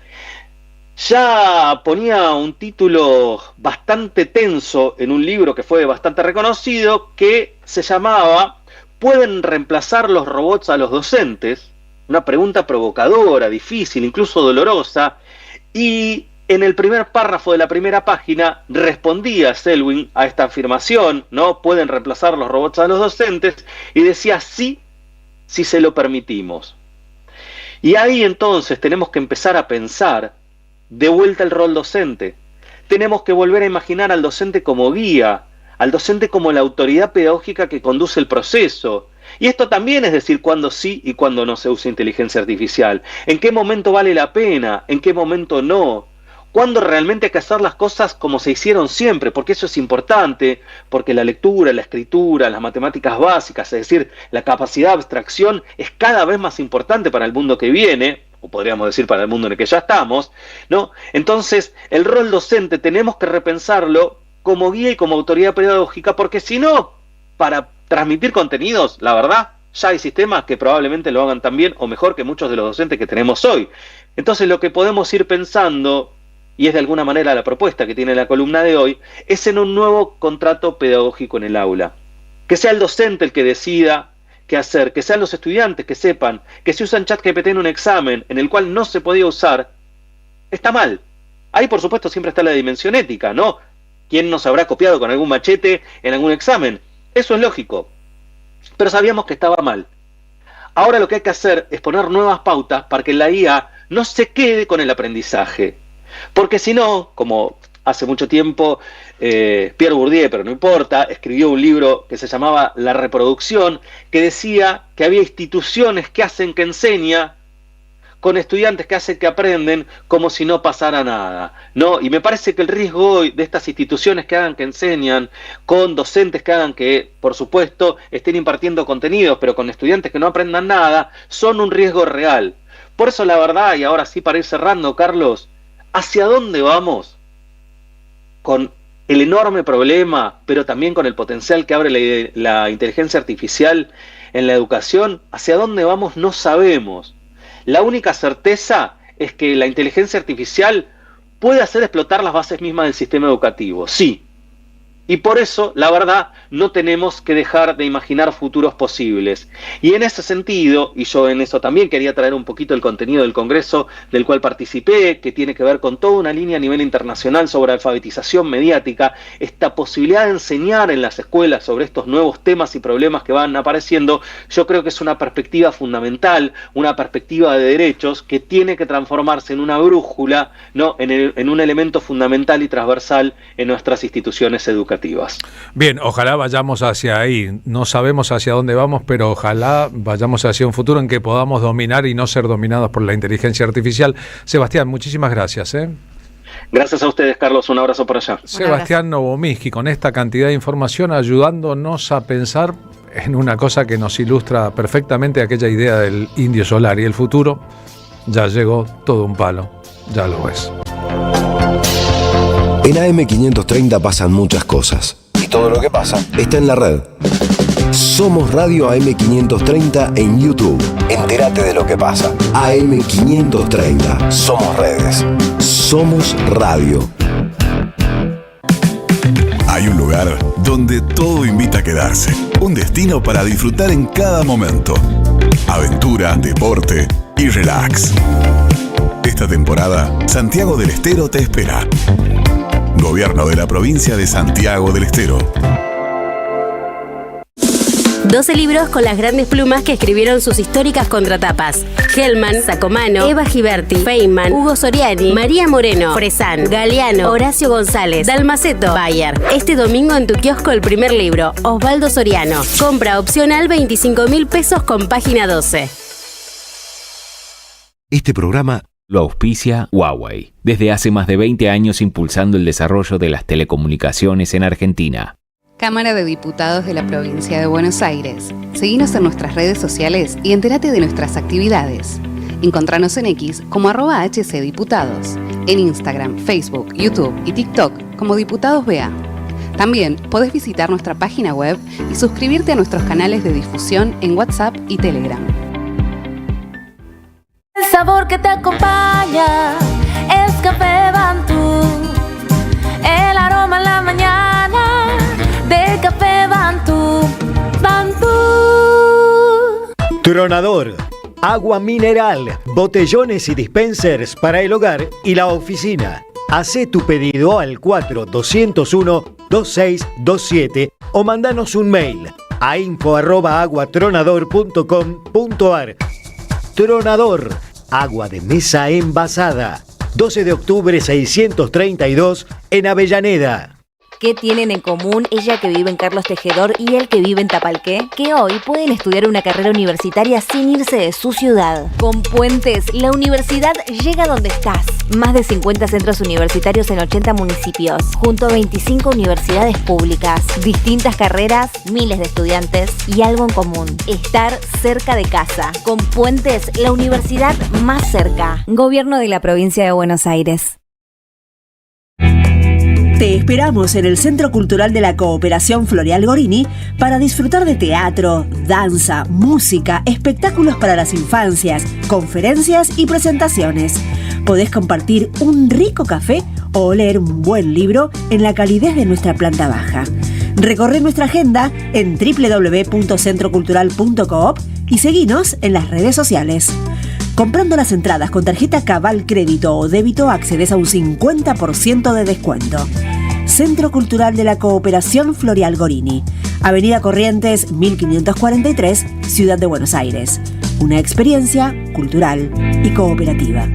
ya ponía un título bastante tenso en un libro que fue bastante reconocido, que se llamaba ¿Pueden reemplazar los robots a los docentes? Una pregunta provocadora, difícil, incluso dolorosa, y en el primer párrafo de la primera página respondía Selwyn a esta afirmación, ¿no? ¿Pueden reemplazar los robots a los docentes? Y decía sí, si se lo permitimos. Y ahí entonces tenemos que empezar a pensar de vuelta el rol docente. Tenemos que volver a imaginar al docente como guía, al docente como la autoridad pedagógica que conduce el proceso. Y esto también es decir cuándo sí y cuándo no se usa inteligencia artificial. En qué momento vale la pena, en qué momento no. Cuándo realmente hay que hacer las cosas como se hicieron siempre, porque eso es importante, porque la lectura, la escritura, las matemáticas básicas, es decir, la capacidad de abstracción es cada vez más importante para el mundo que viene, o podríamos decir para el mundo en el que ya estamos, ¿no? Entonces, el rol docente tenemos que repensarlo como guía y como autoridad pedagógica, porque si no, para transmitir contenidos, la verdad, ya hay sistemas que probablemente lo hagan tan bien o mejor que muchos de los docentes que tenemos hoy. Entonces, lo que podemos ir pensando, y es de alguna manera la propuesta que tiene la columna de hoy, es en un nuevo contrato pedagógico en el aula. Que sea el docente el que decida qué hacer, que sean los estudiantes que sepan que si usan ChatGPT en un examen en el cual no se podía usar, está mal. Ahí, por supuesto, siempre está la dimensión ética, ¿no? ¿Quién nos habrá copiado con algún machete en algún examen? Eso es lógico. Pero sabíamos que estaba mal. Ahora lo que hay que hacer es poner nuevas pautas para que la IA no se quede con el aprendizaje. Porque si no, como hace mucho tiempo Pierre Bourdieu, pero no importa, escribió un libro que se llamaba La reproducción, que decía que había instituciones que hacen que enseña, con estudiantes que hacen que aprenden como si no pasara nada, ¿no? Y me parece que el riesgo hoy de estas instituciones que hagan que enseñan, con docentes que hagan que, por supuesto, estén impartiendo contenidos, pero con estudiantes que no aprendan nada, son un riesgo real. Por eso la verdad, y ahora sí para ir cerrando, Carlos, ¿hacia dónde vamos con el enorme problema, pero también con el potencial que abre la inteligencia artificial en la educación? ¿Hacia dónde vamos? No sabemos. La única certeza es que la inteligencia artificial puede hacer explotar las bases mismas del sistema educativo, sí. Y por eso, la verdad, no tenemos que dejar de imaginar futuros posibles. Y en ese sentido, y yo en eso también quería traer un poquito el contenido del Congreso del cual participé, que tiene que ver con toda una línea a nivel internacional sobre alfabetización mediática, esta posibilidad de enseñar en las escuelas sobre estos nuevos temas y problemas que van apareciendo, yo creo que es una perspectiva fundamental, una perspectiva de derechos que tiene que transformarse en una brújula, ¿no? en un elemento fundamental y transversal en nuestras instituciones educativas. Bien, ojalá vayamos hacia ahí. No sabemos hacia dónde vamos, pero ojalá vayamos hacia un futuro en que podamos dominar y no ser dominados por la inteligencia artificial. Sebastián, muchísimas gracias. Gracias a ustedes, Carlos. Un abrazo por allá. Sebastián Novomiski, con esta cantidad de información, ayudándonos a pensar en una cosa que nos ilustra perfectamente aquella idea del indio solar y el futuro. Ya llegó todo un palo. Ya lo ves. En AM530 pasan muchas cosas. Y todo lo que pasa está en la red. Somos Radio AM530 en YouTube. Entérate de lo que pasa. AM530. Somos redes. Somos radio. Hay un lugar donde todo invita a quedarse. Un destino para disfrutar en cada momento. Aventura, deporte y relax. Esta temporada, Santiago del Estero te espera. Gobierno de la provincia de Santiago del Estero. 12 libros con las grandes plumas que escribieron sus históricas contratapas. Hellman, Sacomano, Eva Giberti, Feynman, Hugo Soriani, María Moreno, Fresán, Galeano, Horacio González, Dalmaceto, Bayer. Este domingo en tu kiosco el primer libro, Osvaldo Soriano. Compra opcional 25.000 pesos con página 12. Este programa lo auspicia Huawei, desde hace más de 20 años impulsando el desarrollo de las telecomunicaciones en Argentina. Cámara de Diputados de la Provincia de Buenos Aires. Seguinos en nuestras redes sociales y entérate de nuestras actividades. Encontranos en X como @HCDiputados, en Instagram, Facebook, YouTube y TikTok como Diputados BA. También podés visitar nuestra página web y suscribirte a nuestros canales de difusión en WhatsApp y Telegram. sabor que te acompaña es Café Bantú. El aroma en la mañana de Café Bantú. Bantú. Tronador. Agua mineral, botellones y dispensers para el hogar y la oficina. Hacé tu pedido al 4201-2627 o mandanos un mail a info@aguatronador.com.ar. Tronador, agua de mesa envasada. 12 de octubre 632 en Avellaneda. ¿Qué tienen en común ella que vive en Carlos Tejedor y él que vive en Tapalqué? Que hoy pueden estudiar una carrera universitaria sin irse de su ciudad. Con Puentes, la universidad llega donde estás. Más de 50 centros universitarios en 80 municipios, junto a 25 universidades públicas. Distintas carreras, miles de estudiantes y algo en común: estar cerca de casa. Con Puentes, la universidad más cerca. Gobierno de la Provincia de Buenos Aires. Te esperamos en el Centro Cultural de la Cooperación Floreal Gorini para disfrutar de teatro, danza, música, espectáculos para las infancias, conferencias y presentaciones. Podés compartir un rico café o leer un buen libro en la calidez de nuestra planta baja. Recorre nuestra agenda en www.centrocultural.coop y seguinos en las redes sociales. Comprando las entradas con tarjeta Cabal Crédito o Débito accedes a un 50% de descuento. Centro Cultural de la Cooperación Floreal Gorini, Avenida Corrientes 1543, Ciudad de Buenos Aires. Una experiencia cultural y cooperativa.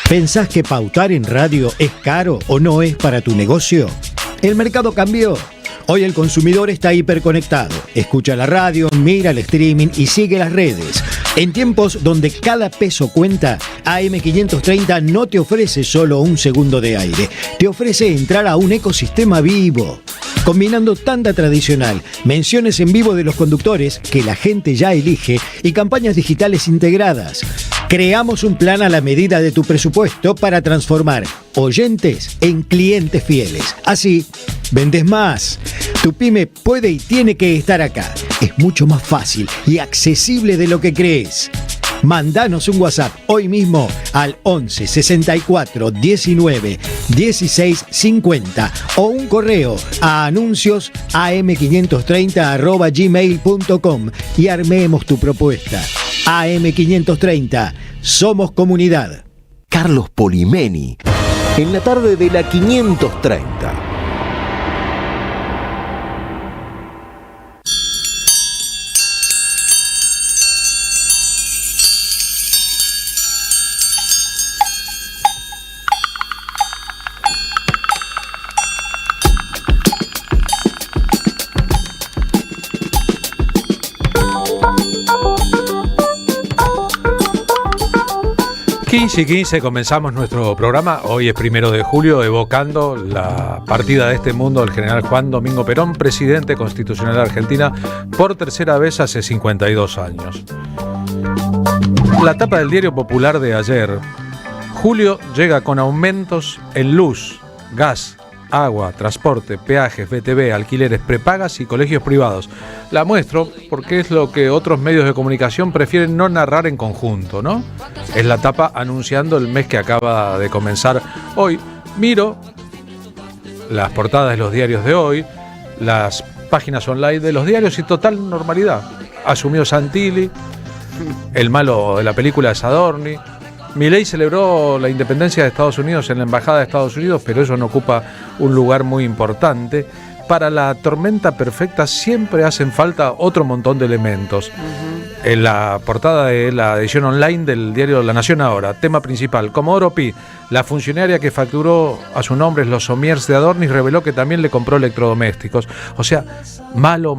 ¿Pensás que pautar en radio es caro o no es para tu negocio? El mercado cambió. Hoy el consumidor está hiperconectado. Escucha la radio, mira el streaming y sigue las redes. En tiempos donde cada peso cuenta, AM530 no te ofrece solo un segundo de aire. Te ofrece entrar a un ecosistema vivo, combinando tanda tradicional, menciones en vivo de los conductores que la gente ya elige y campañas digitales integradas. Creamos un plan a la medida de tu presupuesto para transformar oyentes en clientes fieles. Así, vendes más. Tu pyme puede y tiene que estar acá. Es mucho más fácil y accesible de lo que crees. Mandanos un WhatsApp hoy mismo al 11 64 19 16 50 o un correo a anuncios am530@gmail.com y armemos tu propuesta. AM530, somos comunidad. Carlos Polimeni, en la tarde de la 530. Y 15 comenzamos nuestro programa. Hoy es 1 de julio, evocando la partida de este mundo del general Juan Domingo Perón, presidente constitucional de Argentina, por tercera vez hace 52 años. La tapa del Diario Popular de ayer: julio llega con aumentos en luz, gas, agua, transporte, peajes, BTV, alquileres, prepagas y colegios privados. La muestro porque es lo que otros medios de comunicación prefieren no narrar en conjunto, ¿no? Es la tapa anunciando el mes que acaba de comenzar hoy. Miro las portadas de los diarios de hoy, las páginas online de los diarios y total normalidad. Asumió Santilli, el malo de la película es Adorni. Milei celebró la independencia de Estados Unidos en la Embajada de Estados Unidos, pero eso no ocupa un lugar muy importante. Para la tormenta perfecta siempre hacen falta otro montón de elementos. En la portada de la edición online del diario La Nación Ahora, tema principal: Comodoro Pi, la funcionaria que facturó a su nombre los somiers de Adorni, reveló que también le compró electrodomésticos. O sea, malo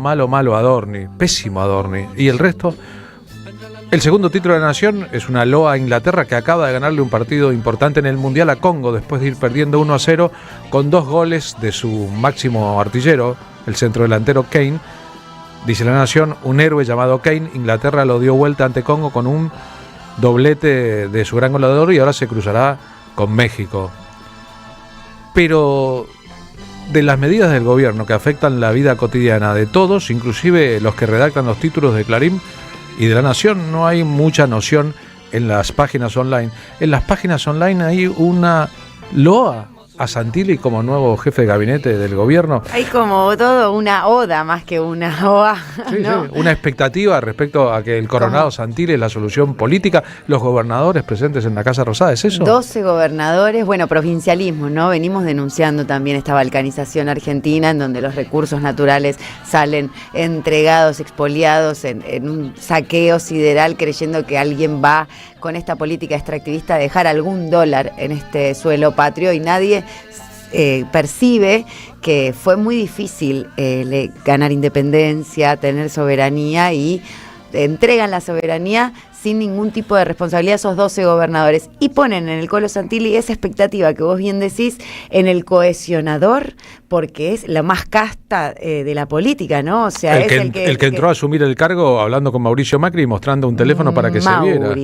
Adorni, pésimo Adorni. Y el resto. El segundo título de la Nación es una loa a Inglaterra, que acaba de ganarle un partido importante en el Mundial a Congo después de ir perdiendo 1-0 con 2 goles de su máximo artillero, el centrodelantero Kane. Dice la Nación: un héroe llamado Kane, Inglaterra lo dio vuelta ante Congo con un doblete de su gran goleador y ahora se cruzará con México. Pero de las medidas del gobierno que afectan la vida cotidiana de todos, inclusive los que redactan los títulos de Clarín y de La Nación. No hay mucha noción en las páginas online. En las páginas online hay una loa a Santilli como nuevo jefe de gabinete del gobierno. Hay como todo una oda más que una oa, sí, ¿no? Sí, una expectativa respecto a que el coronado Santilli es la solución política. Los gobernadores presentes en la Casa Rosada, ¿es eso? 12 gobernadores, bueno, provincialismo, ¿no? Venimos denunciando también esta balcanización argentina en donde los recursos naturales salen entregados, expoliados en un saqueo sideral, creyendo que alguien va con esta política extractivista a dejar algún dólar en este suelo patrio, y nadie percibe que fue muy difícil ganar independencia, tener soberanía, y entregan la soberanía sin ningún tipo de responsabilidad a esos 12 gobernadores, y ponen en el Colo Santilli esa expectativa que vos bien decís en el cohesionador, porque es la más casta de la política, ¿no? O sea, el que entró a asumir el cargo hablando con Mauricio Macri y mostrando un teléfono para que se viera.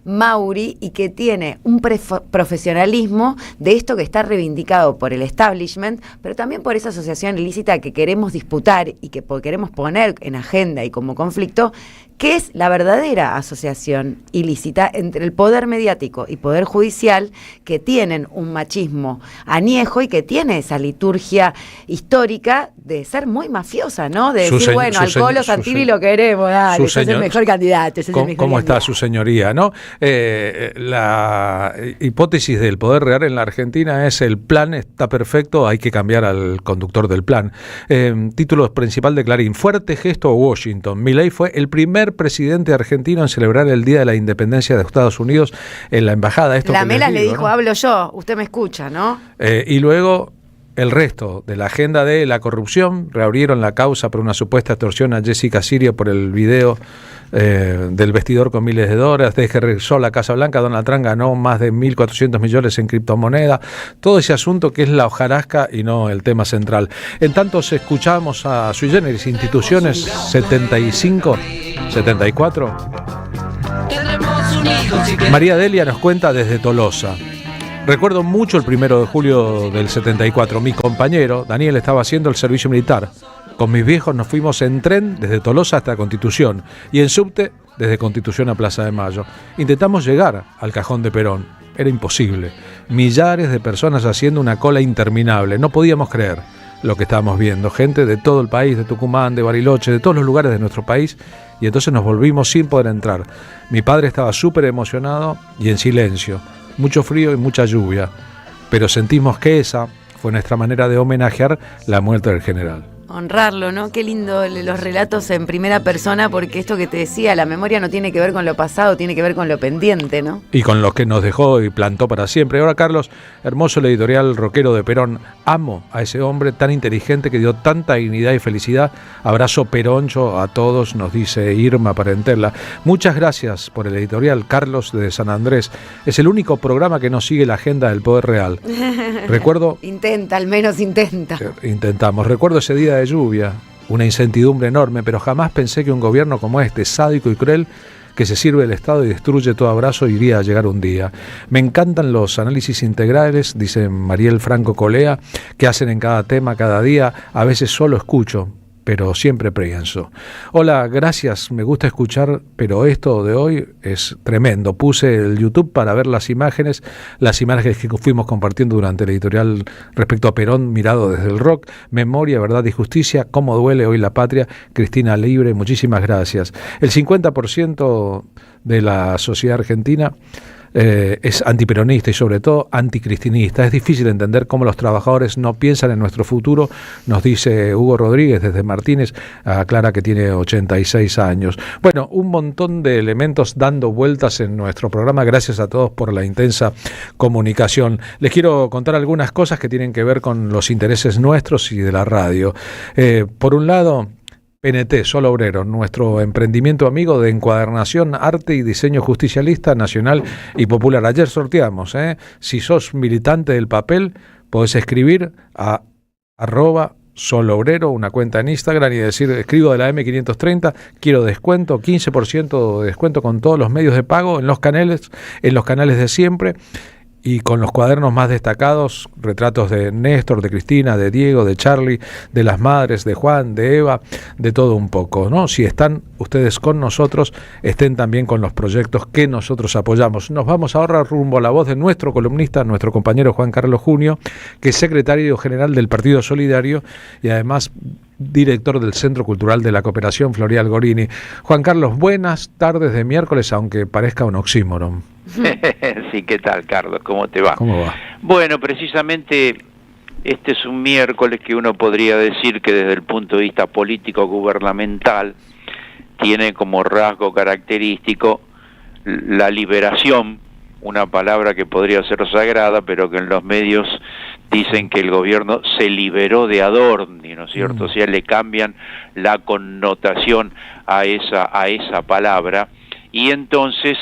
Mauri, y que tiene un profesionalismo de esto que está reivindicado por el establishment, pero también por esa asociación ilícita que queremos disputar y que queremos poner en agenda y como conflicto, que es la verdadera asociación ilícita entre el poder mediático y poder judicial, que tienen un machismo añejo y que tiene esa liturgia histórica de ser muy mafiosa, ¿no? De decir, bueno, al Colo Santilli lo queremos, dale, ese es el mejor candidato. ¿Cómo está su señoría, no? La hipótesis del poder real en la Argentina es: el plan está perfecto, hay que cambiar al conductor del plan. Título principal de Clarín: fuerte gesto a Washington. Milei fue el primer presidente argentino en celebrar el Día de la Independencia de Estados Unidos en la embajada. Esto la Mela le dijo, ¿no? Hablo yo, usted me escucha, ¿no? Y luego el resto de la agenda de la corrupción: reabrieron la causa por una supuesta extorsión a Jessica Sirio por el video del vestidor con miles de dólares. Desde que regresó a la Casa Blanca, Donald Trump ganó más de 1.400 millones en criptomonedas. Todo ese asunto que es la hojarasca y no el tema central. En tanto, escuchamos a Sui Generis, Instituciones 75, 74. María Delia nos cuenta desde Tolosa. Recuerdo mucho el 1 de julio del 74. Mi compañero, Daniel, estaba haciendo el servicio militar. Con mis viejos nos fuimos en tren desde Tolosa hasta Constitución y en subte desde Constitución a Plaza de Mayo. Intentamos llegar al cajón de Perón. Era imposible. Millares de personas haciendo una cola interminable. No podíamos creer lo que estábamos viendo. Gente de todo el país, de Tucumán, de Bariloche, de todos los lugares de nuestro país. Y entonces nos volvimos sin poder entrar. Mi padre estaba súper emocionado y en silencio. Mucho frío y mucha lluvia. Pero sentimos que esa fue nuestra manera de homenajear la muerte del general. Honrarlo, ¿no? Qué lindo los relatos en primera persona, porque esto que te decía, la memoria no tiene que ver con lo pasado, tiene que ver con lo pendiente, ¿no? Y con lo que nos dejó y plantó para siempre. Ahora, Carlos, hermoso el editorial rockero de Perón. Amo a ese hombre tan inteligente que dio tanta dignidad y felicidad. Abrazo peroncho a todos, nos dice Irma Parentela. Muchas gracias por el editorial, Carlos de San Andrés. Es el único programa que no sigue la agenda del poder real. Recuerdo... Intenta, al menos intenta. Intentamos. Recuerdo ese día de lluvia, una incertidumbre enorme, pero jamás pensé que un gobierno como este, sádico y cruel, que se sirve del Estado y destruye todo abrazo, iría a llegar un día. Me encantan los análisis integrales, dice Mariel Franco Colea, que hacen en cada tema, cada día. A veces solo escucho, pero siempre pienso. Hola, gracias, me gusta escuchar, pero esto de hoy es tremendo. Puse el YouTube para ver las imágenes que fuimos compartiendo durante el editorial respecto a Perón, mirado desde el rock. Memoria, verdad y justicia, cómo duele hoy la patria. Cristina Libre, muchísimas gracias. El 50% de la sociedad argentina es antiperonista y sobre todo anticristinista. Es difícil entender cómo los trabajadores no piensan en nuestro futuro, nos dice Hugo Rodríguez desde Martínez, aclara que tiene 86 años. Bueno, un montón de elementos dando vueltas en nuestro programa. Gracias a todos por la intensa comunicación. Les quiero contar algunas cosas que tienen que ver con los intereses nuestros y de la radio. Por un lado, PNT, Sol Obrero, nuestro emprendimiento amigo de encuadernación, arte y diseño justicialista nacional y popular. Ayer sorteamos, si sos militante del papel, podés escribir a @solobrero, una cuenta en Instagram, y decir, escribo de la M530, quiero descuento, 15% de descuento con todos los medios de pago en los canales de siempre. y con los cuadernos más destacados, retratos de Néstor, de Cristina, de Diego, de Charlie, de las madres, de Juan, de Eva, de todo un poco, ¿no? Si están ustedes con nosotros, estén también con los proyectos que nosotros apoyamos. Nos vamos ahora rumbo a la voz de nuestro columnista, nuestro compañero Juan Carlos Junio, que es secretario general del Partido Solidario y además director del Centro Cultural de la Cooperación Florial Gorini. Juan Carlos, buenas tardes de miércoles, aunque parezca un oxímoron. Sí, ¿qué tal, Carlos? ¿Cómo te va? ¿Cómo va? Bueno, precisamente este es un miércoles que uno podría decir que desde el punto de vista político-gubernamental tiene como rasgo característico la liberación, una palabra que podría ser sagrada, pero que en los medios dicen que el gobierno se liberó de Adorni, ¿no es cierto? O sea, le cambian la connotación a esa palabra, y entonces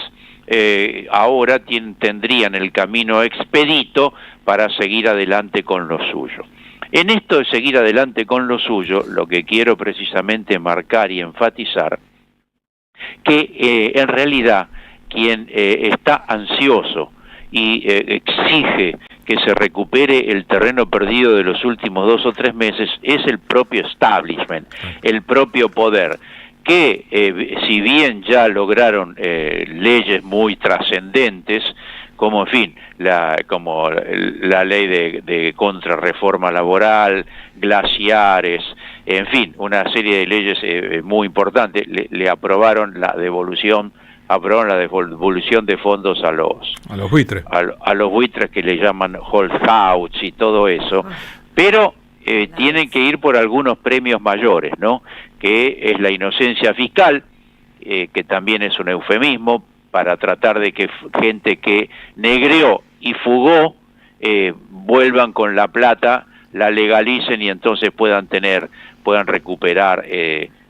ahora tendrían el camino expedito para seguir adelante con lo suyo. En esto de seguir adelante con lo suyo, lo que quiero precisamente marcar y enfatizar, que en realidad quien está ansioso y exige que se recupere el terreno perdido de los últimos 2 o 3 meses es el propio establishment, el propio poder, que si bien ya lograron leyes muy trascendentes, como en fin, como la ley de contrarreforma laboral, glaciares, en fin, una serie de leyes muy importantes, le aprobaron la devolución de fondos a los buitres, a los buitres que le llaman holdouts y todo eso, pero tienen que ir por algunos premios mayores, ¿no? Que es la inocencia fiscal, que también es un eufemismo para tratar de que gente que negreó y fugó vuelvan con la plata, la legalicen y entonces puedan recuperar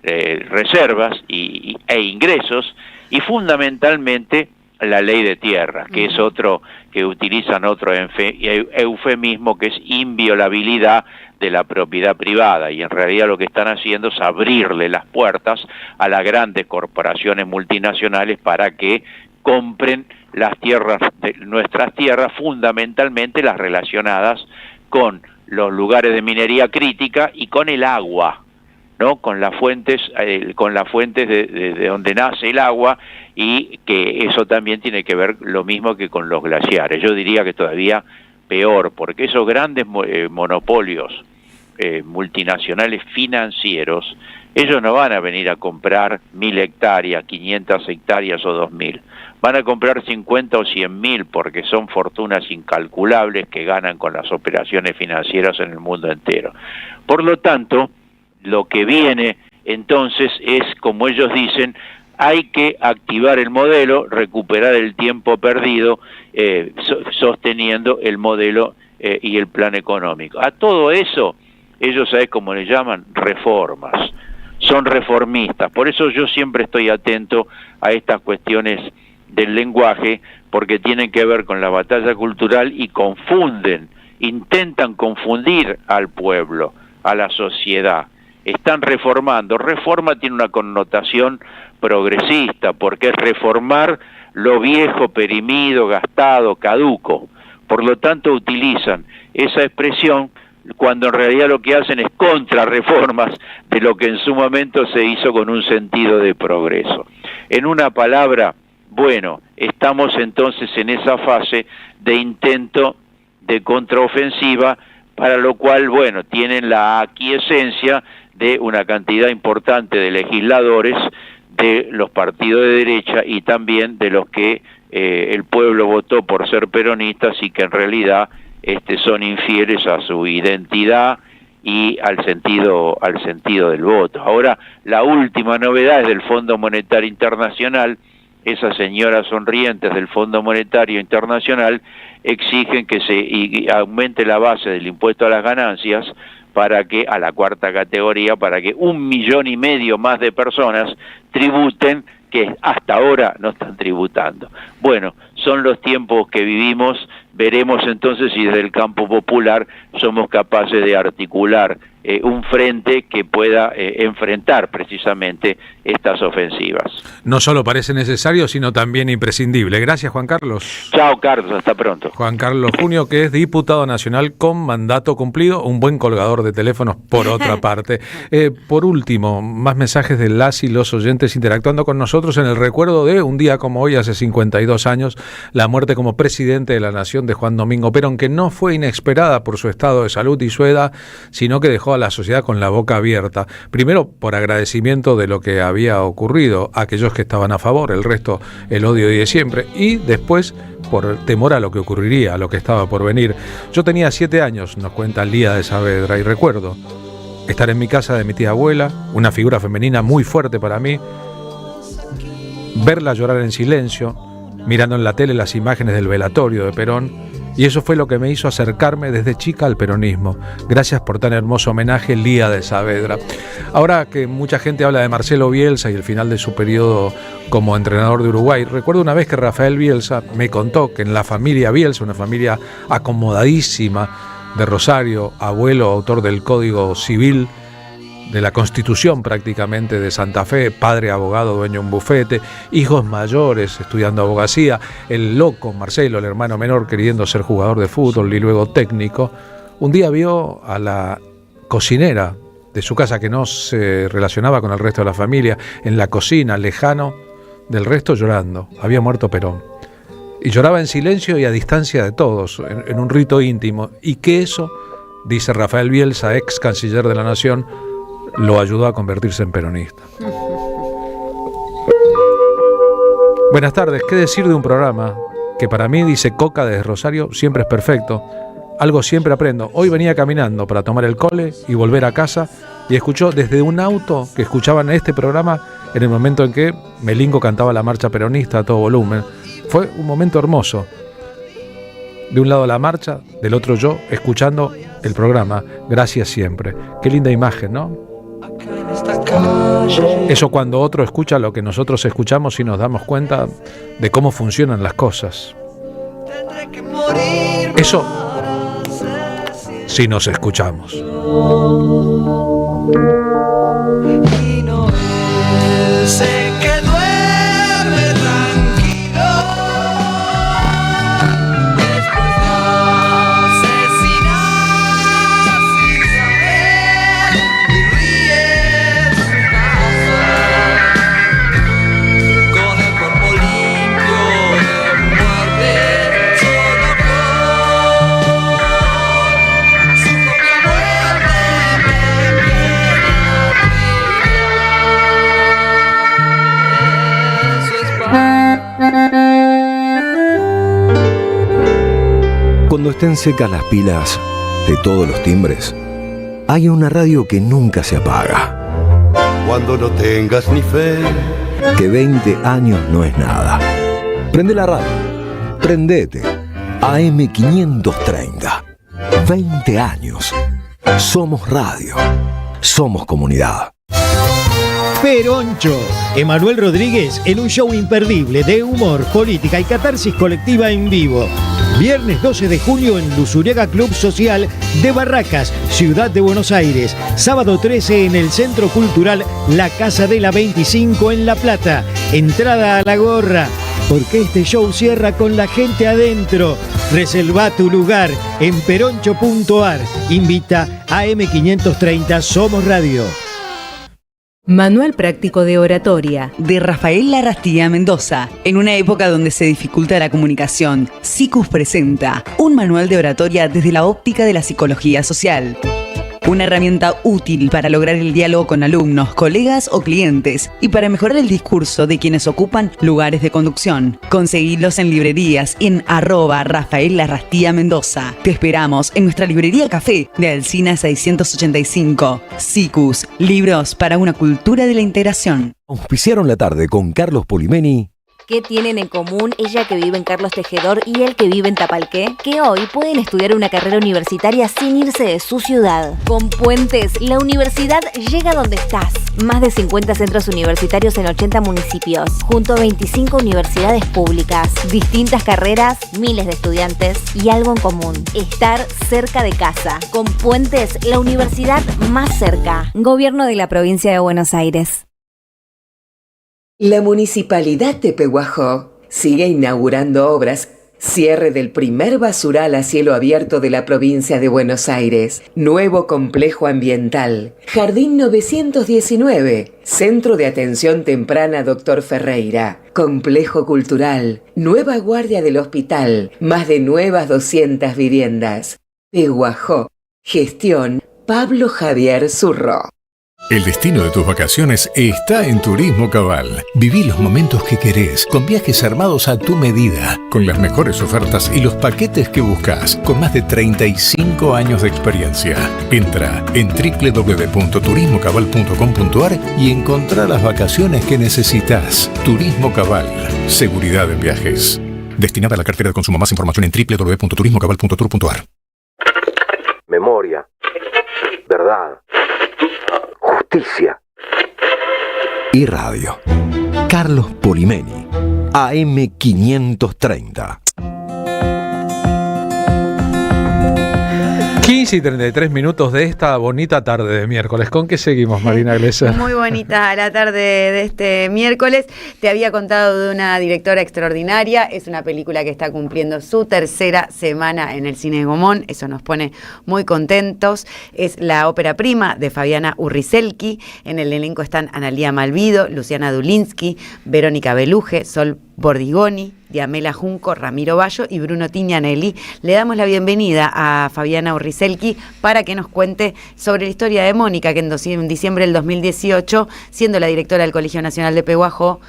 reservas e ingresos, y fundamentalmente la ley de tierras, que es otro, que utilizan otro eufemismo, que es inviolabilidad de la propiedad privada, y en realidad lo que están haciendo es abrirle las puertas a las grandes corporaciones multinacionales para que compren las tierras, nuestras tierras, fundamentalmente las relacionadas con los lugares de minería crítica y con el agua, ¿no? Con las fuentes de donde nace el agua, y que eso también tiene que ver lo mismo que con los glaciares. Yo diría que todavía peor, porque esos grandes monopolios multinacionales financieros, ellos no van a venir a comprar 1.000 hectáreas, 500 hectáreas o 2.000. Van a comprar 50 o 100.000 porque son fortunas incalculables que ganan con las operaciones financieras en el mundo entero. Por lo tanto, lo que viene entonces es, como ellos dicen, hay que activar el modelo, recuperar el tiempo perdido, sosteniendo el modelo y el plan económico. A todo eso, ellos, ¿sabes cómo le llaman? Reformas. Son reformistas. Por eso yo siempre estoy atento a estas cuestiones del lenguaje, porque tienen que ver con la batalla cultural y intentan confundir al pueblo, a la sociedad. Están reformando. Reforma tiene una connotación progresista, porque es reformar lo viejo, perimido, gastado, caduco. Por lo tanto, utilizan esa expresión cuando en realidad lo que hacen es contrarreformas de lo que en su momento se hizo con un sentido de progreso. En una palabra, bueno, estamos entonces en esa fase de intento de contraofensiva, para lo cual, bueno, tienen la aquiescencia de una cantidad importante de legisladores de los partidos de derecha y también de los que el pueblo votó por ser peronistas y que en realidad son infieles a su identidad y al sentido del voto. Ahora, la última novedad es del Fondo Monetario Internacional. Esas señoras sonrientes del Fondo Monetario Internacional exigen que se aumente la base del impuesto a las ganancias para que, a la cuarta categoría, para que 1,5 millones más de personas tributen que hasta ahora no están tributando. Bueno, son los tiempos que vivimos. Veremos entonces si desde el campo popular somos capaces de articular un frente que pueda enfrentar precisamente estas ofensivas. No solo parece necesario, sino también imprescindible. Gracias, Juan Carlos. Chao, Carlos, hasta pronto. Juan Carlos Junio, que es diputado nacional con mandato cumplido, un buen colgador de teléfonos por otra parte. Por último, más mensajes de las y los oyentes interactuando con nosotros en el recuerdo de un día como hoy, hace 52 años, la muerte como presidente de la Nación de Juan Domingo Perón, que no fue inesperada por su estado de salud y su edad, sino que dejó a la sociedad con la boca abierta. Primero, por agradecimiento de lo que había ocurrido, aquellos que estaban a favor, el resto, el odio de siempre, y después, por temor a lo que ocurriría, a lo que estaba por venir. Yo tenía 7 años, nos cuenta Lía de Saavedra, y recuerdo estar en mi casa de mi tía abuela, una figura femenina muy fuerte para mí, verla llorar en silencio, mirando en la tele las imágenes del velatorio de Perón, y eso fue lo que me hizo acercarme desde chica al peronismo. Gracias por tan hermoso homenaje, Lía de Saavedra. Ahora que mucha gente habla de Marcelo Bielsa y el final de su periodo como entrenador de Uruguay, recuerdo una vez que Rafael Bielsa me contó que en la familia Bielsa, una familia acomodadísima de Rosario, abuelo, autor del Código Civil, de la Constitución prácticamente de Santa Fe, padre abogado, dueño de un bufete, hijos mayores estudiando abogacía, el loco Marcelo, el hermano menor, queriendo ser jugador de fútbol y luego técnico, un día vio a la cocinera de su casa, que no se relacionaba con el resto de la familia, en la cocina, lejano del resto, llorando. Había muerto Perón. Y lloraba en silencio y a distancia de todos, en un rito íntimo. Y que eso, dice Rafael Bielsa, ex canciller de la Nación, lo ayudó a convertirse en peronista. Buenas tardes. ¿Qué decir de un programa que para mí, dice Coca desde Rosario, siempre es perfecto? Algo siempre aprendo. Hoy venía caminando para tomar el cole y volver a casa y escuchó desde un auto que escuchaban este programa en el momento en que Melingo cantaba la marcha peronista a todo volumen. Fue un momento hermoso. De un lado la marcha, del otro yo, escuchando el programa. Gracias siempre. Qué linda imagen, ¿no? Eso cuando otro escucha lo que nosotros escuchamos y nos damos cuenta de cómo funcionan las cosas. Eso si nos escuchamos. Y no sé que duerme tranquilo después de asesinar sin saber y ríe en su casa con el cuerpo limpio de muerte, solo con su propia muerte me Cuando estén secas las pilas de todos los timbres, hay una radio que nunca se apaga. Cuando no tengas ni fe, Que 20 años no es nada. Prende la radio. Prendete. AM530. 20 años. Somos radio. Somos comunidad. Peroncho. Emanuel Rodríguez en un show imperdible de humor, política y catarsis colectiva en vivo. Viernes 12 de junio en Luzuriaga Club Social de Barracas, Ciudad de Buenos Aires. Sábado 13 en el Centro Cultural La Casa de la 25 en La Plata. Entrada a la gorra, porque este show cierra con la gente adentro. Reserva tu lugar en peroncho.ar. Invita a AM530 Somos Radio. Manual práctico de oratoria de Rafael Larrastía Mendoza. En una época donde se dificulta la comunicación, SICUS presenta un manual de oratoria desde la óptica de la psicología social. Una herramienta útil para lograr el diálogo con alumnos, colegas o clientes y para mejorar el discurso de quienes ocupan lugares de conducción. Conseguilos en librerías y en @Rafael Larrastía Mendoza. Te esperamos en nuestra librería Café de Alsina 685. SICUS, libros para una cultura de la integración. Auspiciaron la tarde con Carlos Polimeni. ¿Qué tienen en común ella que vive en Carlos Tejedor y él que vive en Tapalqué? Que hoy pueden estudiar una carrera universitaria sin irse de su ciudad. Con Puentes, la universidad llega donde estás. Más de 50 centros universitarios en 80 municipios, junto a 25 universidades públicas, distintas carreras, miles de estudiantes y algo en común: estar cerca de casa. Con Puentes, la universidad más cerca. Gobierno de la Provincia de Buenos Aires. La Municipalidad de Pehuajó sigue inaugurando obras. Cierre del primer basural a cielo abierto de la provincia de Buenos Aires. Nuevo complejo ambiental. Jardín 919. Centro de Atención Temprana Dr. Ferreira. Complejo cultural. Nueva guardia del hospital. Más de nuevas 200 viviendas. Pehuajó. Gestión Pablo Javier Zurro. El destino de tus vacaciones está en Turismo Cabal. Viví los momentos que querés, con viajes armados a tu medida, con las mejores ofertas y los paquetes que buscas, con más de 35 años de experiencia. Entra en www.turismocabal.com.ar y encontrá las vacaciones que necesitas. Turismo Cabal. Seguridad en viajes. Destinada a la cartera de consumo. Más información en www.turismocabal.tour.ar. Memoria. Verdad. Justicia y radio. Carlos Polimeni, AM530. 15 y 33 minutos de esta bonita tarde de miércoles. ¿Con qué seguimos, Marina Glesser? Muy bonita la tarde de este miércoles. Te había contado de una directora extraordinaria. Es una película que está cumpliendo su tercera semana en el Cine Gomón. Eso nos pone muy contentos. Es la ópera prima de Fabiana Urriselki. En el elenco están Analía Malvido, Luciana Dulinsky, Verónica Beluje, Sol Bordigoni, Diamela Junco, Ramiro Bayo y Bruno Tignanelli. Le damos la bienvenida a Fabiana Urriselki para que nos cuente sobre la historia de Mónica, que en diciembre del 2018, siendo la directora del Colegio Nacional de Pehuajó,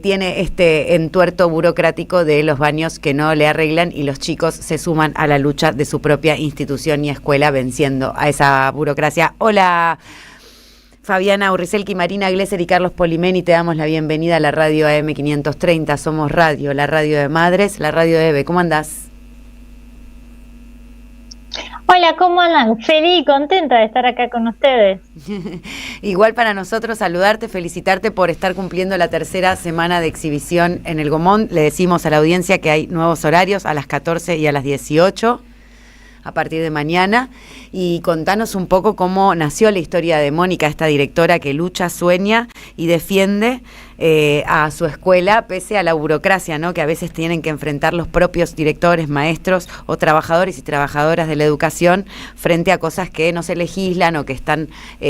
tiene este entuerto burocrático de los baños que no le arreglan y los chicos se suman a la lucha de su propia institución y escuela, venciendo a esa burocracia. Hola, Fabiana Urriselki, Marina Glesser y Carlos Polimeni, te damos la bienvenida a la radio AM530. Somos Radio, la radio de madres, la radio de EVE. ¿Cómo andás? Hola, ¿cómo andan? Feliz y contenta de estar acá con ustedes. Igual para nosotros saludarte, felicitarte por estar cumpliendo la tercera semana de exhibición en el Gomón. Le decimos a la audiencia que hay nuevos horarios a las 14 y a las 18. A partir de mañana, y contanos un poco cómo nació la historia de Mónica, esta directora que lucha, sueña y defiende a su escuela pese a la burocracia, ¿no?, que a veces tienen que enfrentar los propios directores, maestros o trabajadores y trabajadoras de la educación frente a cosas que no se legislan o que están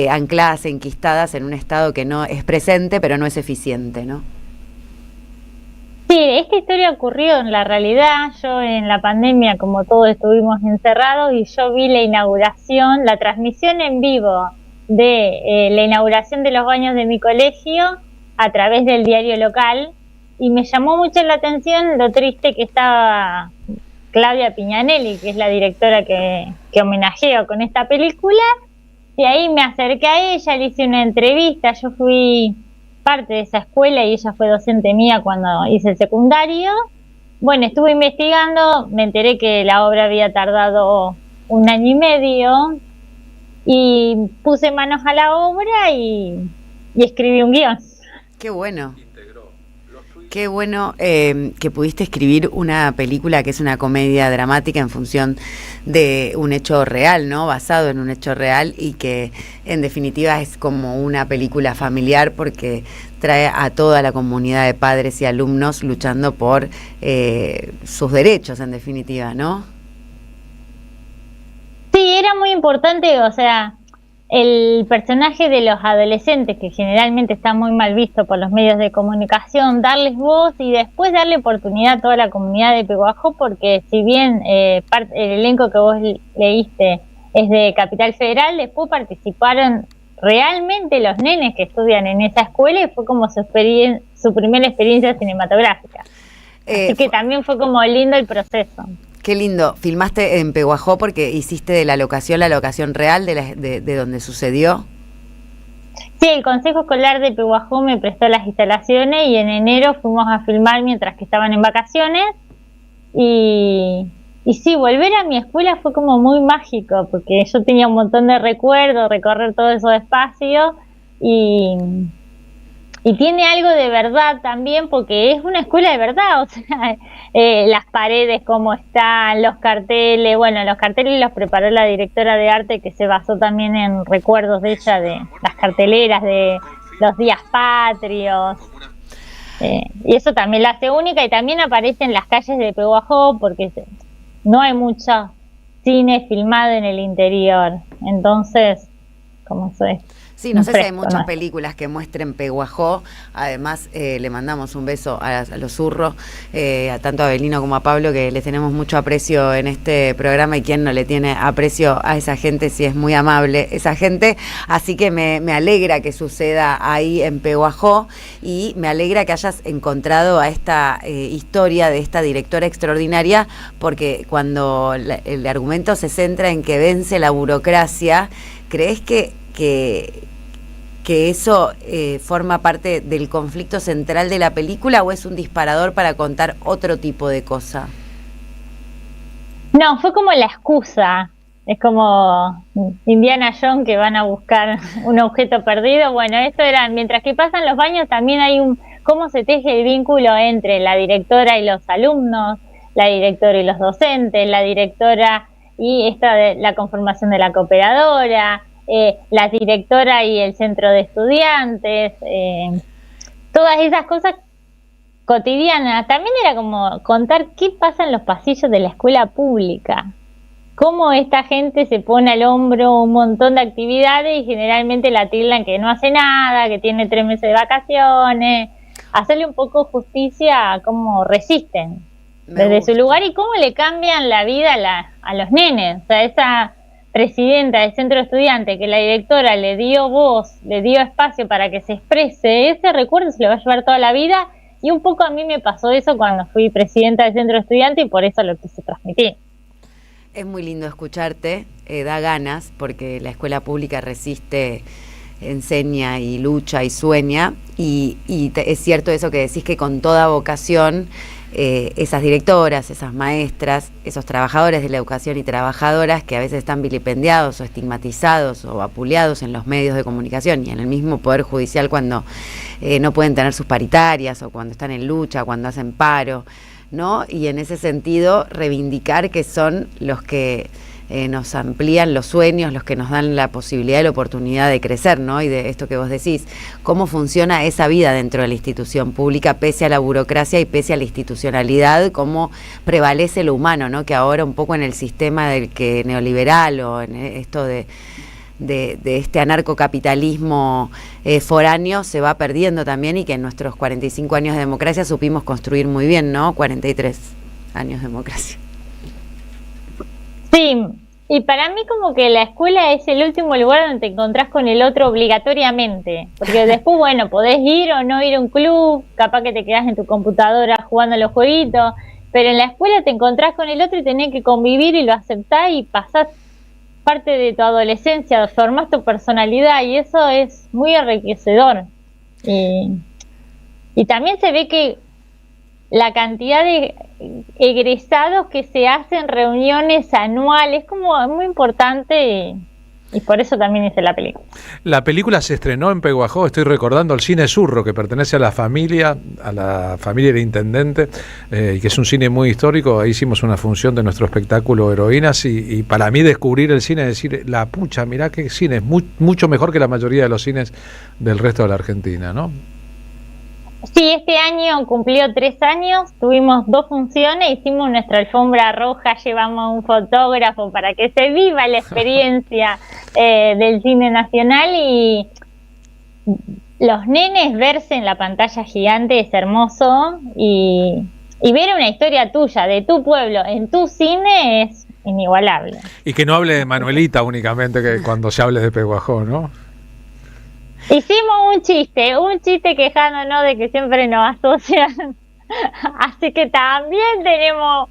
ancladas, enquistadas en un Estado que no es presente pero no es eficiente, ¿no? Sí, esta historia ocurrió en la realidad. Yo en la pandemia, como todos estuvimos encerrados, y yo vi la inauguración, la transmisión en vivo de la inauguración de los baños de mi colegio a través del diario local, y me llamó mucho la atención lo triste que estaba Claudia Piñanelli, que es la directora que homenajeo con esta película, y ahí me acerqué a ella, le hice una entrevista. Yo fui parte de esa escuela y ella fue docente mía cuando hice el secundario. Bueno, estuve investigando, me enteré que la obra había tardado 1 año y medio y puse manos a la obra y escribí un guión. Qué bueno. Qué bueno que pudiste escribir una película que es una comedia dramática en función de un hecho real, ¿no? Basado en un hecho real, y que en definitiva es como una película familiar porque trae a toda la comunidad de padres y alumnos luchando por sus derechos, en definitiva, ¿no? Sí, era muy importante, o sea, el personaje de los adolescentes, que generalmente está muy mal visto por los medios de comunicación, darles voz y después darle oportunidad a toda la comunidad de Pehuajó, porque si bien el elenco que vos leíste es de Capital Federal, después participaron realmente los nenes que estudian en esa escuela y fue como su primera experiencia cinematográfica. Así que también fue como lindo el proceso. Qué lindo. ¿Filmaste en Pehuajó porque hiciste de la locación real de donde sucedió? Sí, el Consejo Escolar de Pehuajó me prestó las instalaciones y en enero fuimos a filmar mientras que estaban en vacaciones y sí, volver a mi escuela fue como muy mágico porque yo tenía un montón de recuerdos, recorrer todos esos espacios y tiene algo de verdad también porque es una escuela de verdad, o sea, las paredes como están, los carteles, bueno, los carteles los preparó la directora de arte que se basó también en recuerdos de ella, de las carteleras de los días patrios, y eso también la hace única y también aparece en las calles de Pehuajó porque no hay mucho cine filmado en el interior, entonces, como eso es. Sí, no sé si hay muchas películas que muestren Pehuajó. Además, le mandamos un beso a los zurros, tanto a Abelino como a Pablo, que les tenemos mucho aprecio en este programa y quien no le tiene aprecio a esa gente si es muy amable esa gente. Así que me alegra que suceda ahí en Pehuajó y me alegra que hayas encontrado a esta historia de esta directora extraordinaria, porque cuando el argumento se centra en que vence la burocracia, ¿crees que eso forma parte del conflicto central de la película o es un disparador para contar otro tipo de cosa? No, fue como la excusa. Es como Indiana Jones que van a buscar un objeto perdido. Bueno, esto era, mientras que pasan los baños también hay cómo se teje el vínculo entre la directora y los alumnos, la directora y los docentes, la directora y la conformación de la cooperadora, la directora y el centro de estudiantes, todas esas cosas cotidianas. También era como contar qué pasa en los pasillos de la escuela pública, cómo esta gente se pone al hombro un montón de actividades y generalmente la tildan que no hace nada, que tiene 3 meses de vacaciones, hacerle un poco justicia a cómo resisten desde su lugar y cómo le cambian la vida a los nenes. O sea, esa presidenta del centro de estudiantes que la directora le dio voz, le dio espacio para que se exprese, ese recuerdo se lo va a llevar toda la vida y un poco a mí me pasó eso cuando fui presidenta del centro de estudiantes y por eso lo quise transmitir. Es muy lindo escucharte, da ganas porque la escuela pública resiste, enseña y lucha y sueña y es cierto eso que decís que con toda vocación esas directoras, esas maestras, esos trabajadores de la educación y trabajadoras que a veces están vilipendiados o estigmatizados o vapuleados en los medios de comunicación y en el mismo Poder Judicial cuando no pueden tener sus paritarias o cuando están en lucha, cuando hacen paro, ¿no? Y en ese sentido reivindicar que son los que nos amplían los sueños, los que nos dan la posibilidad y la oportunidad de crecer, ¿no? Y de esto que vos decís, cómo funciona esa vida dentro de la institución pública pese a la burocracia y pese a la institucionalidad, cómo prevalece lo humano, ¿no? Que ahora un poco en el sistema del que neoliberal o en esto de este anarcocapitalismo foráneo se va perdiendo también y que en nuestros 45 años de democracia supimos construir muy bien, ¿no? 43 años de democracia. Sí, y para mí como que la escuela es el último lugar donde te encontrás con el otro obligatoriamente, porque después, bueno, podés ir o no ir a un club, capaz que te quedás en tu computadora jugando a los jueguitos, pero en la escuela te encontrás con el otro y tenés que convivir y lo aceptás y pasás parte de tu adolescencia, formás tu personalidad y eso es muy enriquecedor. Y también se ve que la cantidad de egresados que se hacen reuniones anuales, como muy importante y por eso también hice la película. La película se estrenó en Pehuajó, estoy recordando el Cine Zurro, que pertenece a la familia del intendente, y que es un cine muy histórico. Ahí hicimos una función de nuestro espectáculo Heroínas y para mí descubrir el cine, decir, la pucha, mirá qué cine, es mucho mejor que la mayoría de los cines del resto de la Argentina, ¿no? Sí, este año cumplió 3 años, tuvimos 2 funciones, hicimos nuestra alfombra roja, llevamos un fotógrafo para que se viva la experiencia del cine nacional y los nenes verse en la pantalla gigante es hermoso y ver una historia tuya, de tu pueblo, en tu cine es inigualable. Y que no hable de Manuelita únicamente que cuando se hable de Pehuajó, ¿no? Hicimos un chiste quejándonos de que siempre nos asocian, así que también tenemos,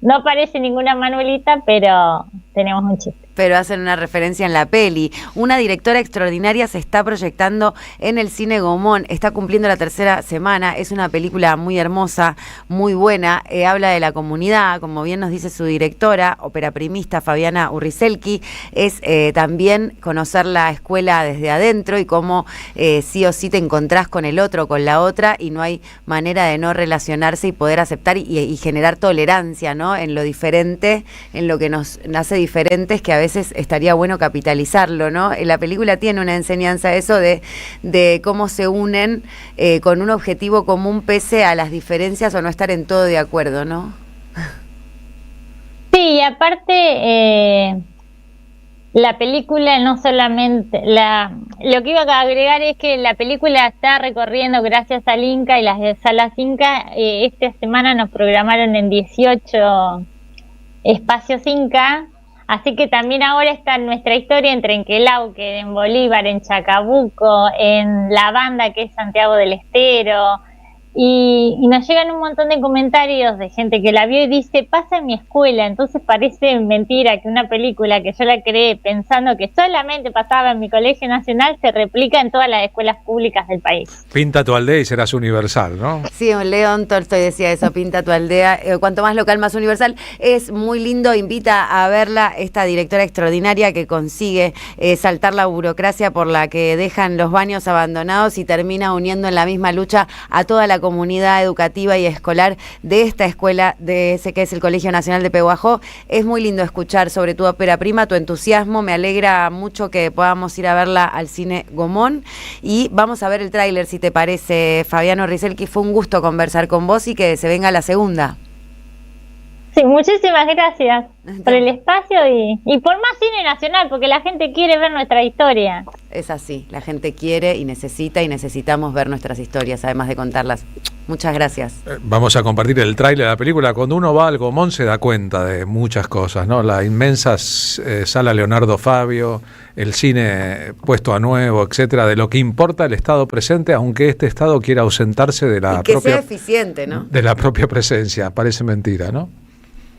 no aparece ninguna Manuelita, pero tenemos un chiste. pero hacen una referencia en la peli. Una directora extraordinaria se está proyectando en el Cine Gomón, está cumpliendo la 3ª semana, es una película muy hermosa, muy buena, habla de la comunidad, como bien nos dice su directora, operaprimista Fabiana Urriselki, es también conocer la escuela desde adentro y cómo sí o sí te encontrás con el otro, con la otra, y no hay manera de no relacionarse y poder aceptar y generar tolerancia, ¿no? En lo diferente, en lo que nos hace diferentes, que a veces estaría bueno capitalizarlo, ¿no? La película tiene una enseñanza eso de cómo se unen con un objetivo común pese a las diferencias o no estar en todo de acuerdo, ¿no? Sí, y aparte la película no solamente, lo que iba a agregar es que la película está recorriendo gracias al Inca y las salas Inca. Esta semana nos programaron en 18 espacios Inca, así que también ahora está nuestra historia en Trenquelauquen, en Bolívar, en Chacabuco, en La Banda, que es Santiago del Estero. Y nos llegan un montón de comentarios de gente que la vio y dice, pasa en mi escuela. Entonces parece mentira que una película que yo la creé pensando que solamente pasaba en mi colegio nacional se replica en todas las escuelas públicas del país. Pinta tu aldea y serás universal, ¿no? Sí, León Tolstoy decía eso, pinta tu aldea, cuanto más local, más universal. Es muy lindo, invita a verla esta directora extraordinaria que consigue saltar la burocracia por la que dejan los baños abandonados y termina uniendo en la misma lucha a toda la comunidad educativa y escolar de esta escuela, de ese que es el Colegio Nacional de Pehuajó. Es muy lindo escuchar sobre tu ópera prima, tu entusiasmo. Me alegra mucho que podamos ir a verla al Cine Gomón y vamos a ver el tráiler, si te parece, Fabiano Urriselki. Fue un gusto conversar con vos y que se venga la segunda. Sí, muchísimas gracias por el espacio y por más cine nacional, porque la gente quiere ver nuestra historia. Es así, la gente quiere y necesitamos ver nuestras historias, además de contarlas. Muchas gracias. Vamos a compartir el tráiler de la película. Cuando uno va al Gomón se da cuenta de muchas cosas, ¿no? La inmensa sala Leonardo Fabio, el cine puesto a nuevo, etcétera, de lo que importa el Estado presente, aunque este Estado quiera ausentarse de la que sea eficiente, ¿no? De la propia presencia. Parece mentira, ¿no?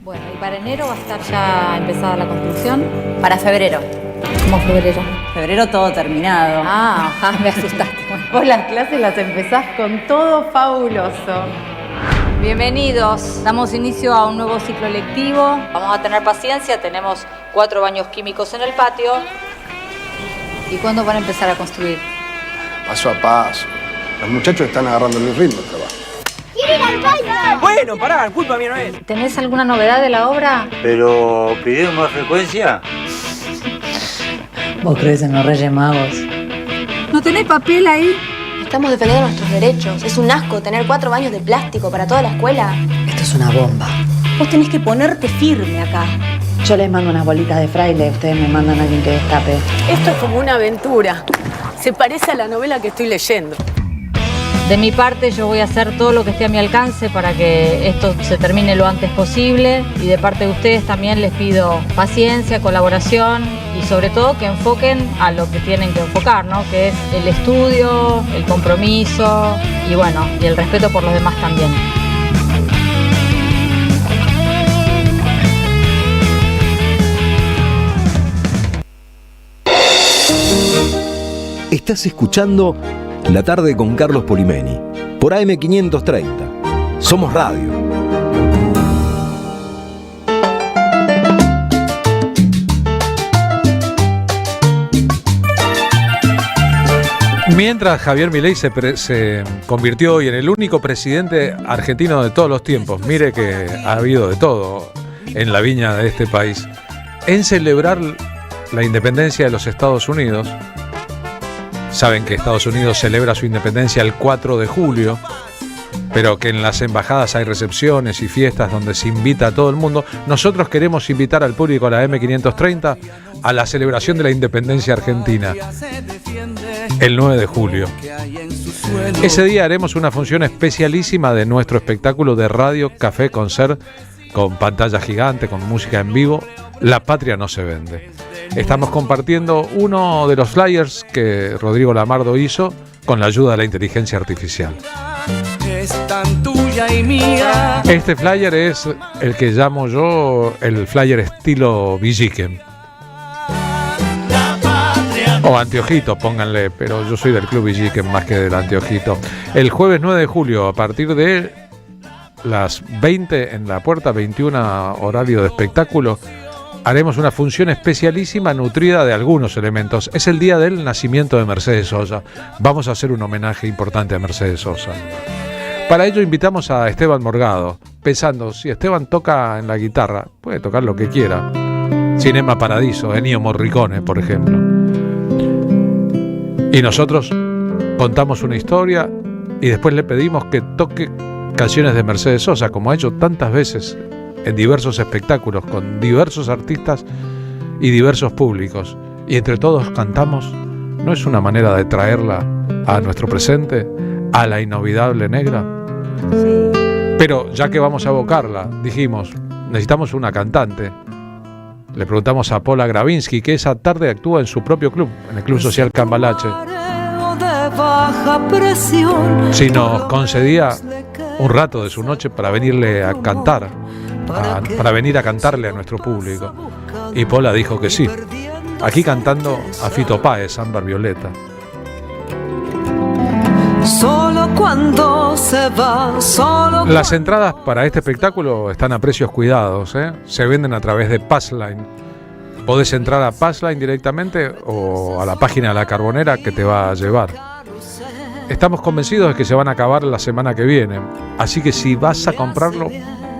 Bueno, y para enero va a estar ya empezada la construcción. Para febrero. ¿Cómo febrero? Febrero todo terminado. Ah, me asustaste. Bueno. Vos las clases las empezás con todo fabuloso. Bienvenidos. Damos inicio a un nuevo ciclo lectivo. Vamos a tener paciencia. Tenemos 4 baños químicos en el patio. ¿Y cuándo van a empezar a construir? Paso a paso. Los muchachos están agarrando el ritmo del trabajo. ¡Quiero ir al baño! Bueno, pará, culpa mía no es. ¿Tenés alguna novedad de la obra? Pero, ¿pidieron más frecuencia? ¿Vos crees en los Reyes Magos? ¿No tenés papel ahí? Estamos defendiendo nuestros derechos. Es un asco tener 4 baños de plástico para toda la escuela. Esto es una bomba. Vos tenés que ponerte firme acá. Yo les mando unas bolitas de fraile, ustedes me mandan a alguien que destape. Esto es como una aventura. Se parece a la novela que estoy leyendo. De mi parte, yo voy a hacer todo lo que esté a mi alcance para que esto se termine lo antes posible. Y de parte de ustedes también les pido paciencia, colaboración y sobre todo que enfoquen a lo que tienen que enfocar, ¿no? Que es el estudio, el compromiso y bueno, y el respeto por los demás también. Estás escuchando La Tarde con Carlos Polimeni por AM530. Somos Radio. Mientras Javier Milei se convirtió hoy en el único presidente argentino de todos los tiempos, mire que ha habido de todo en la viña de este país, en celebrar la independencia de los Estados Unidos. Saben que Estados Unidos celebra su independencia el 4 de julio, pero que en las embajadas hay recepciones y fiestas donde se invita a todo el mundo. Nosotros queremos invitar al público a la M530 a la celebración de la independencia argentina, el 9 de julio. Ese día haremos una función especialísima de nuestro espectáculo de radio, café, concert, con pantalla gigante, con música en vivo. La patria no se vende. Estamos compartiendo uno de los flyers que Rodrigo Lamardo hizo con la ayuda de la inteligencia artificial. Es tan tuya y mía. Este flyer es el que llamo yo el flyer estilo Villiquen. O anteojito, pónganle, pero yo soy del Club Villique más que del anteojito. El jueves 9 de julio, a partir de las 20 en la puerta, 21 horario de espectáculo, haremos una función especialísima nutrida de algunos elementos. Es el día del nacimiento de Mercedes Sosa. Vamos a hacer un homenaje importante a Mercedes Sosa. Para ello invitamos a Esteban Morgado, pensando, si Esteban toca en la guitarra, puede tocar lo que quiera. Cinema Paradiso, Ennio Morricone, por ejemplo. Y nosotros contamos una historia y después le pedimos que toque canciones de Mercedes Sosa, como ha hecho tantas veces en diversos espectáculos, con diversos artistas y diversos públicos. Y entre todos cantamos. ¿No es una manera de traerla a nuestro presente, a la inolvidable negra? Sí. Pero ya que vamos a evocarla, dijimos, necesitamos una cantante. Le preguntamos a Paula Gravinsky, que esa tarde actúa en su propio club, en el Club Social Cambalache, si nos concedía un rato de su noche para venirle a cantar, para venir a cantarle a nuestro público. Y Paula dijo que sí. Aquí cantando a Fito Páez, Ámbar Violeta. Solo cuando se va, solo. Las entradas para este espectáculo están a precios cuidados, ¿eh? Se venden a través de Passline. Podés entrar a Passline directamente o a la página de La Carbonera que te va a llevar. Estamos convencidos de que se van a acabar la semana que viene. Así que si vas a comprarlo,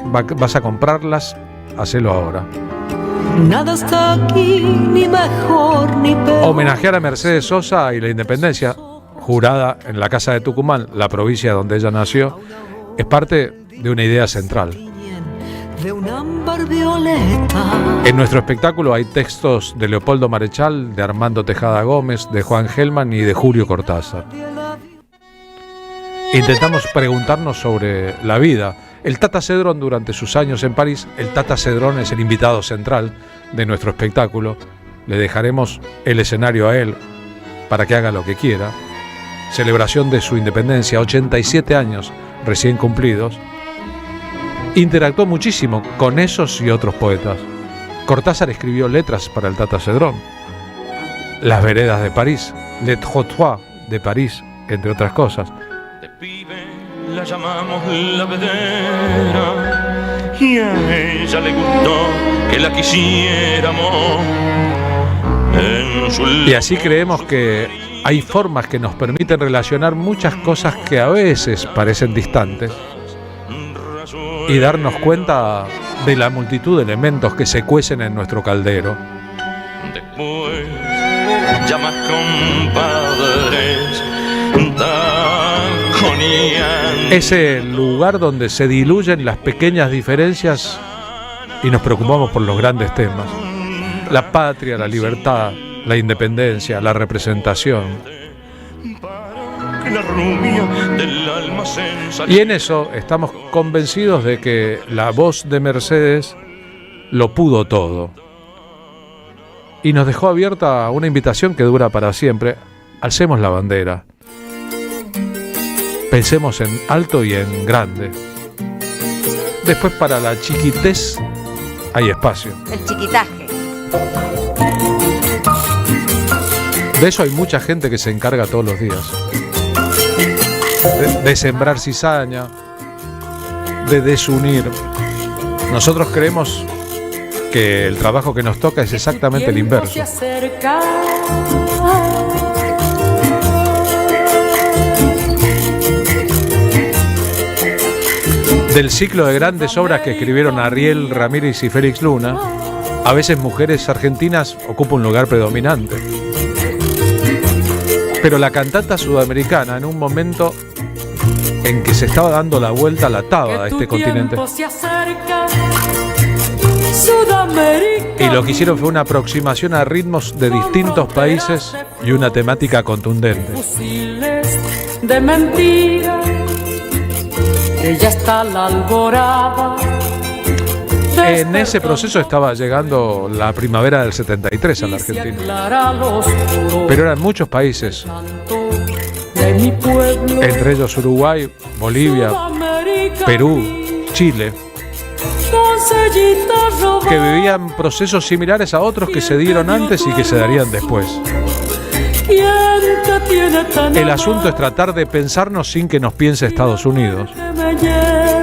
vas a comprarlas, hacelo ahora. Nada está aquí, ni mejor ni peor. Homenajear a Mercedes Sosa y la independencia, jurada en la Casa de Tucumán, la provincia donde ella nació, es parte de una idea central. De un ámbar violeta. En nuestro espectáculo hay textos de Leopoldo Marechal, de Armando Tejada Gómez, de Juan Gelman y de Julio Cortázar. Intentamos preguntarnos sobre la vida. El Tata Cedrón, durante sus años en París, el Tata Cedrón es el invitado central de nuestro espectáculo. Le dejaremos el escenario a él para que haga lo que quiera. Celebración de su independencia, 87 años recién cumplidos. Interactuó muchísimo con esos y otros poetas. Cortázar escribió letras para el Tata Cedrón. Las veredas de París, Les Trottoirs de París, entre otras cosas. La llamamos la vedera y a ella le gustó que la quisiéramos. Y así creemos que hay formas que nos permiten relacionar muchas cosas que a veces parecen distantes y darnos cuenta de la multitud de elementos que se cuecen en nuestro caldero. Después llamas compadres, ese lugar donde se diluyen las pequeñas diferencias y nos preocupamos por los grandes temas. La patria, la libertad, la independencia, la representación. Y en eso estamos convencidos de que la voz de Mercedes lo pudo todo. Y nos dejó abierta una invitación que dura para siempre. Alcemos la bandera. Pensemos en alto y en grande. Después, para la chiquitez hay espacio. El chiquitaje. De eso hay mucha gente que se encarga todos los días. De sembrar cizaña, de desunir. Nosotros creemos que el trabajo que nos toca es exactamente el inverso. Del ciclo de grandes obras que escribieron Ariel Ramírez y Félix Luna, a veces mujeres argentinas ocupan un lugar predominante. Pero la cantata sudamericana, en un momento en que se estaba dando la vuelta a la taba de este continente, y lo que hicieron fue una aproximación a ritmos de distintos países y una temática contundente. De mentira, ella está la alborada. En ese proceso estaba llegando la primavera del 73 a la Argentina. Pero eran muchos países, entre ellos Uruguay, Bolivia, Perú, Chile, que vivían procesos similares a otros que se dieron antes y que se darían después. ¿Quién te tiene tan El asunto es tratar de pensarnos sin que nos piense Estados Unidos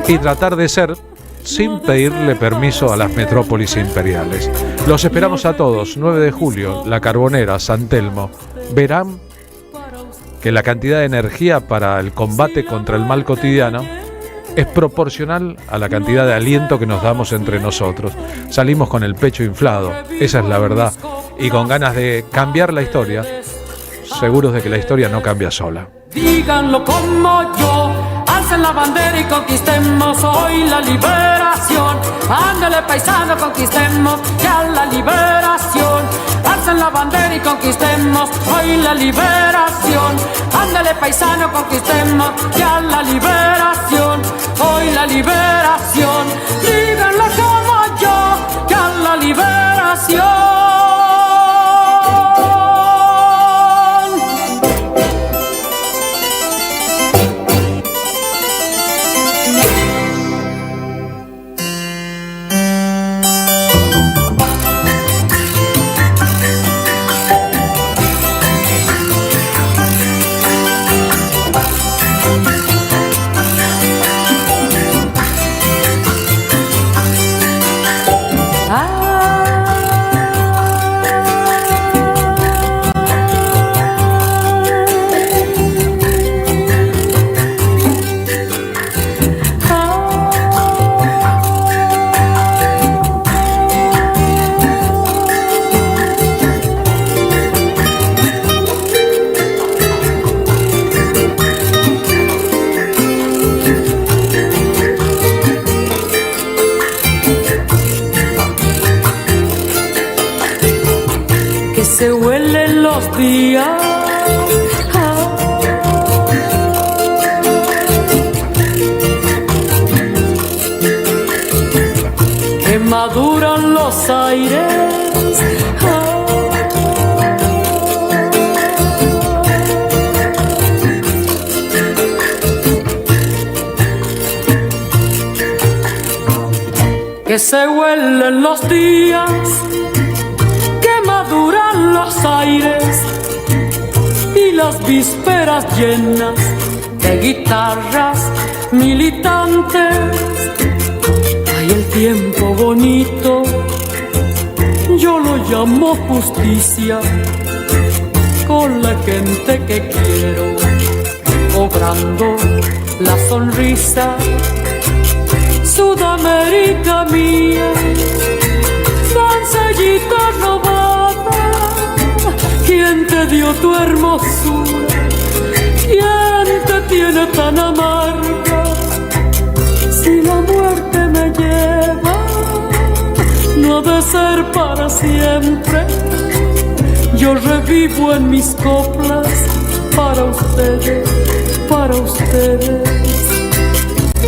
y tratar de ser sin pedirle permiso a las metrópolis imperiales. Los esperamos a todos, 9 de julio, La Carbonera, San Telmo. Verán que la cantidad de energía para el combate contra el mal cotidiano es proporcional a la cantidad de aliento que nos damos entre nosotros. Salimos con el pecho inflado, esa es la verdad, y con ganas de cambiar la historia, seguros de que la historia no cambia sola. Díganlo como yo, alcen la bandera y conquistemos hoy la liberación. Ándale paisano, conquistemos ya la liberación. Alcen la bandera y conquistemos hoy la liberación. Ándale paisano, conquistemos ya la liberación. Hoy la liberación. Díganlo como yo, ya la liberación. Se huelen los días, que maduran los aires, que se huelen los días, maduran los aires y las vísperas llenas de guitarras militantes. Hay el tiempo bonito, yo lo llamo justicia, con la gente que quiero, cobrando la sonrisa. Sudamérica mía, doncellita robada, ¿quién te dio tu hermosura? ¿Quién te tiene tan amarga? Si la muerte me lleva, no ha de ser para siempre. Yo revivo en mis coplas para ustedes, para ustedes.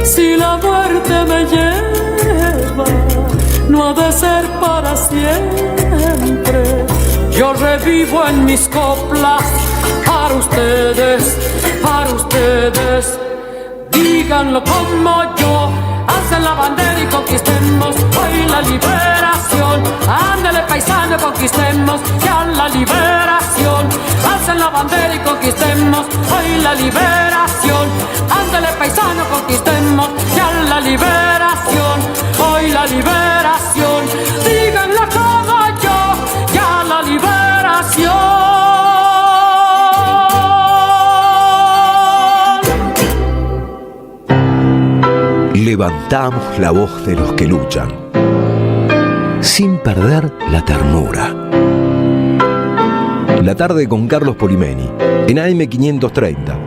Si la muerte me lleva, no ha de ser para siempre. Yo revivo en mis coplas para ustedes, para ustedes. Díganlo como yo, alcen la bandera y conquistemos hoy la liberación. Ándale paisano, conquistemos ya la liberación. Alcen la bandera y conquistemos hoy la liberación. Ándale paisano, conquistemos ya la liberación. Hoy la liberación. Díganlo como yo, ya la liberación. Levantamos la voz de los que luchan, sin perder la ternura. La tarde con Carlos Polimeni, en AM530,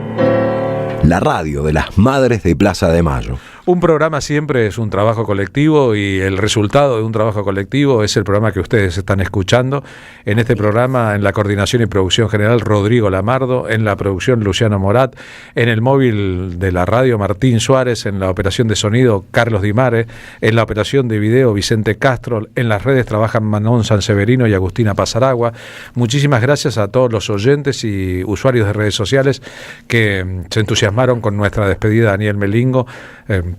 la radio de las madres de Plaza de Mayo. Un programa siempre es un trabajo colectivo y el resultado de un trabajo colectivo es el programa que ustedes están escuchando. En este programa, en la coordinación y producción general, Rodrigo Lamardo, en la producción, Luciano Morat, en el móvil de la radio, Martín Suárez, en la operación de sonido, Carlos Dimare, en la operación de video, Vicente Castro, en las redes trabajan Manon Sanseverino y Agustina Pasaragua. Muchísimas gracias a todos los oyentes y usuarios de redes sociales que se entusiasmaron con nuestra despedida de Daniel Melingo,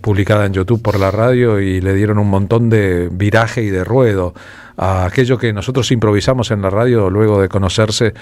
publicada en YouTube por la radio, y le dieron un montón de viraje y de ruedo a aquello que nosotros improvisamos en la radio luego de conocerse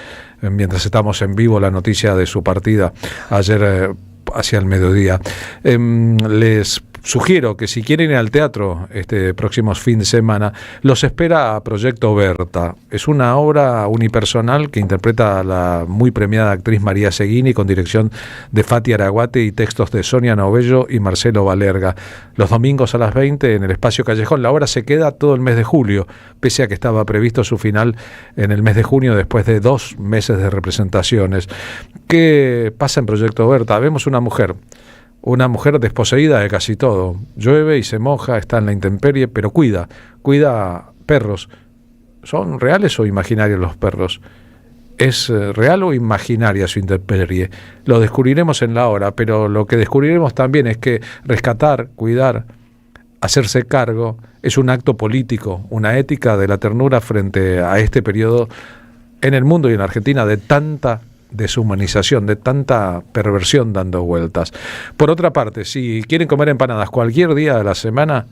mientras estamos en vivo la noticia de su partida ayer hacia el mediodía. Les sugiero que si quieren ir al teatro este próximo fin de semana, los espera a Proyecto Berta. Es una obra unipersonal que interpreta a la muy premiada actriz María Seguini con dirección de Fati Araguate y textos de Sonia Novello y Marcelo Valerga. Los domingos a las 20 en el Espacio Callejón. La obra se queda todo el mes de julio, pese a que estaba previsto su final en el mes de junio después de 2 meses de representaciones. ¿Qué pasa en Proyecto Berta? Vemos una mujer desposeída de casi todo. Llueve y se moja, está en la intemperie, pero cuida perros. ¿Son reales o imaginarios los perros? ¿Es real o imaginaria su intemperie? Lo descubriremos en la hora, pero lo que descubriremos también es que rescatar, cuidar, hacerse cargo es un acto político, una ética de la ternura frente a este periodo en el mundo y en Argentina de tanta deshumanización, de tanta perversión dando vueltas. Por otra parte, si quieren comer empanadas cualquier día de la semana,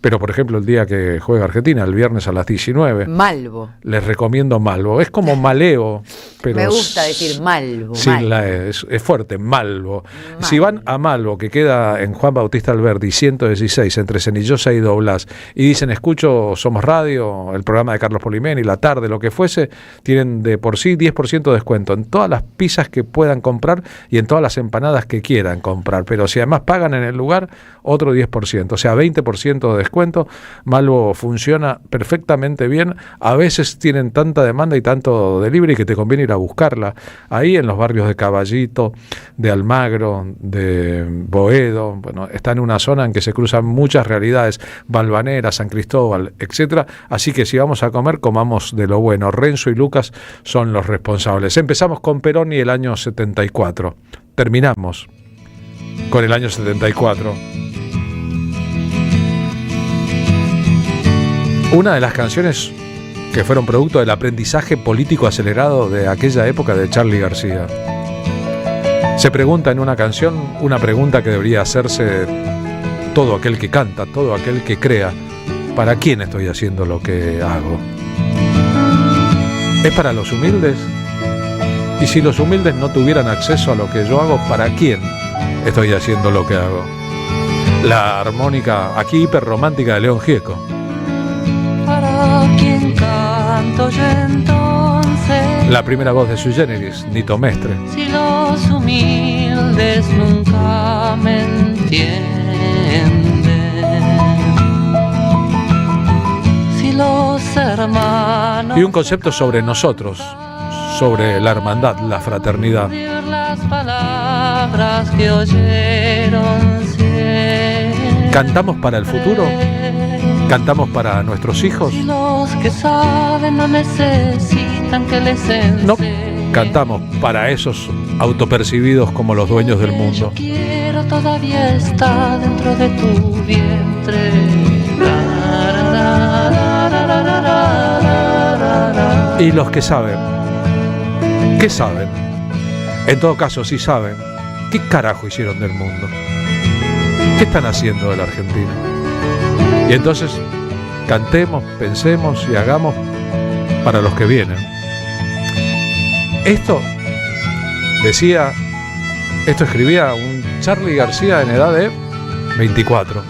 pero por ejemplo el día que juega Argentina, el viernes a las 19, Malvo. les recomiendo Malvo. Es como Maleo, pero me gusta decir Malvo. Sin la E, es fuerte, Malvo. Si van a Malvo, que queda en Juan Bautista Alberdi 116, entre Cenillosa y Doblas, y dicen, escucho Somos Radio, el programa de Carlos Polimeni, La Tarde, lo que fuese, tienen de por sí 10% de descuento en todas las pizzas que puedan comprar y en todas las empanadas que quieran comprar. Pero si además pagan en el lugar, otro 10%, o sea, 20% de descuento. Malvo funciona perfectamente bien. A veces tienen tanta demanda y tanto delivery que te conviene ir a buscarla ahí en los barrios de Caballito, de Almagro, de Boedo. Bueno, está en una zona en que se cruzan muchas realidades, Valvanera, San Cristóbal, etcétera. Así que si vamos a comer, comamos de lo bueno. Renzo y Lucas son los responsables. Empezamos con Perón y el año 74. Terminamos con el año 74. Una de las canciones que fueron producto del aprendizaje político acelerado de aquella época de Charly García. Se pregunta en una canción una pregunta que debería hacerse todo aquel que canta, todo aquel que crea: ¿para quién estoy haciendo lo que hago? ¿Es para los humildes? Y si los humildes no tuvieran acceso a lo que yo hago, ¿para quién estoy haciendo lo que hago? La armónica aquí hiperromántica de León Gieco. ¿Para quién canto yo entonces? La primera voz de Sui Generis, Nito Mestre. Si los humildes nunca me entienden, si los hermanos... Y un concepto sobre nosotros, sobre la hermandad, la fraternidad. Las palabras que oyeron siempre. ¿Cantamos para el futuro? ¿Cantamos para nuestros hijos? Si los que saben no necesitan que les enseñen. No, cantamos para esos autopercibidos como los dueños del mundo. Yo quiero todavía está dentro de tu vientre. Y los que saben, ¿qué saben? En todo caso, si saben, ¿qué carajo hicieron del mundo? ¿Qué están haciendo de la Argentina? Y entonces cantemos, pensemos y hagamos para los que vienen. Esto escribía un Charly García en edad de 24.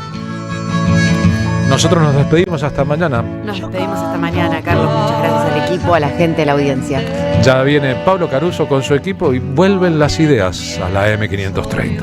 Nosotros nos despedimos hasta mañana. Nos despedimos hasta mañana, Carlos. Muchas gracias al equipo, a la gente, a la audiencia. Ya viene Pablo Caruso con su equipo y vuelven las ideas a la M530.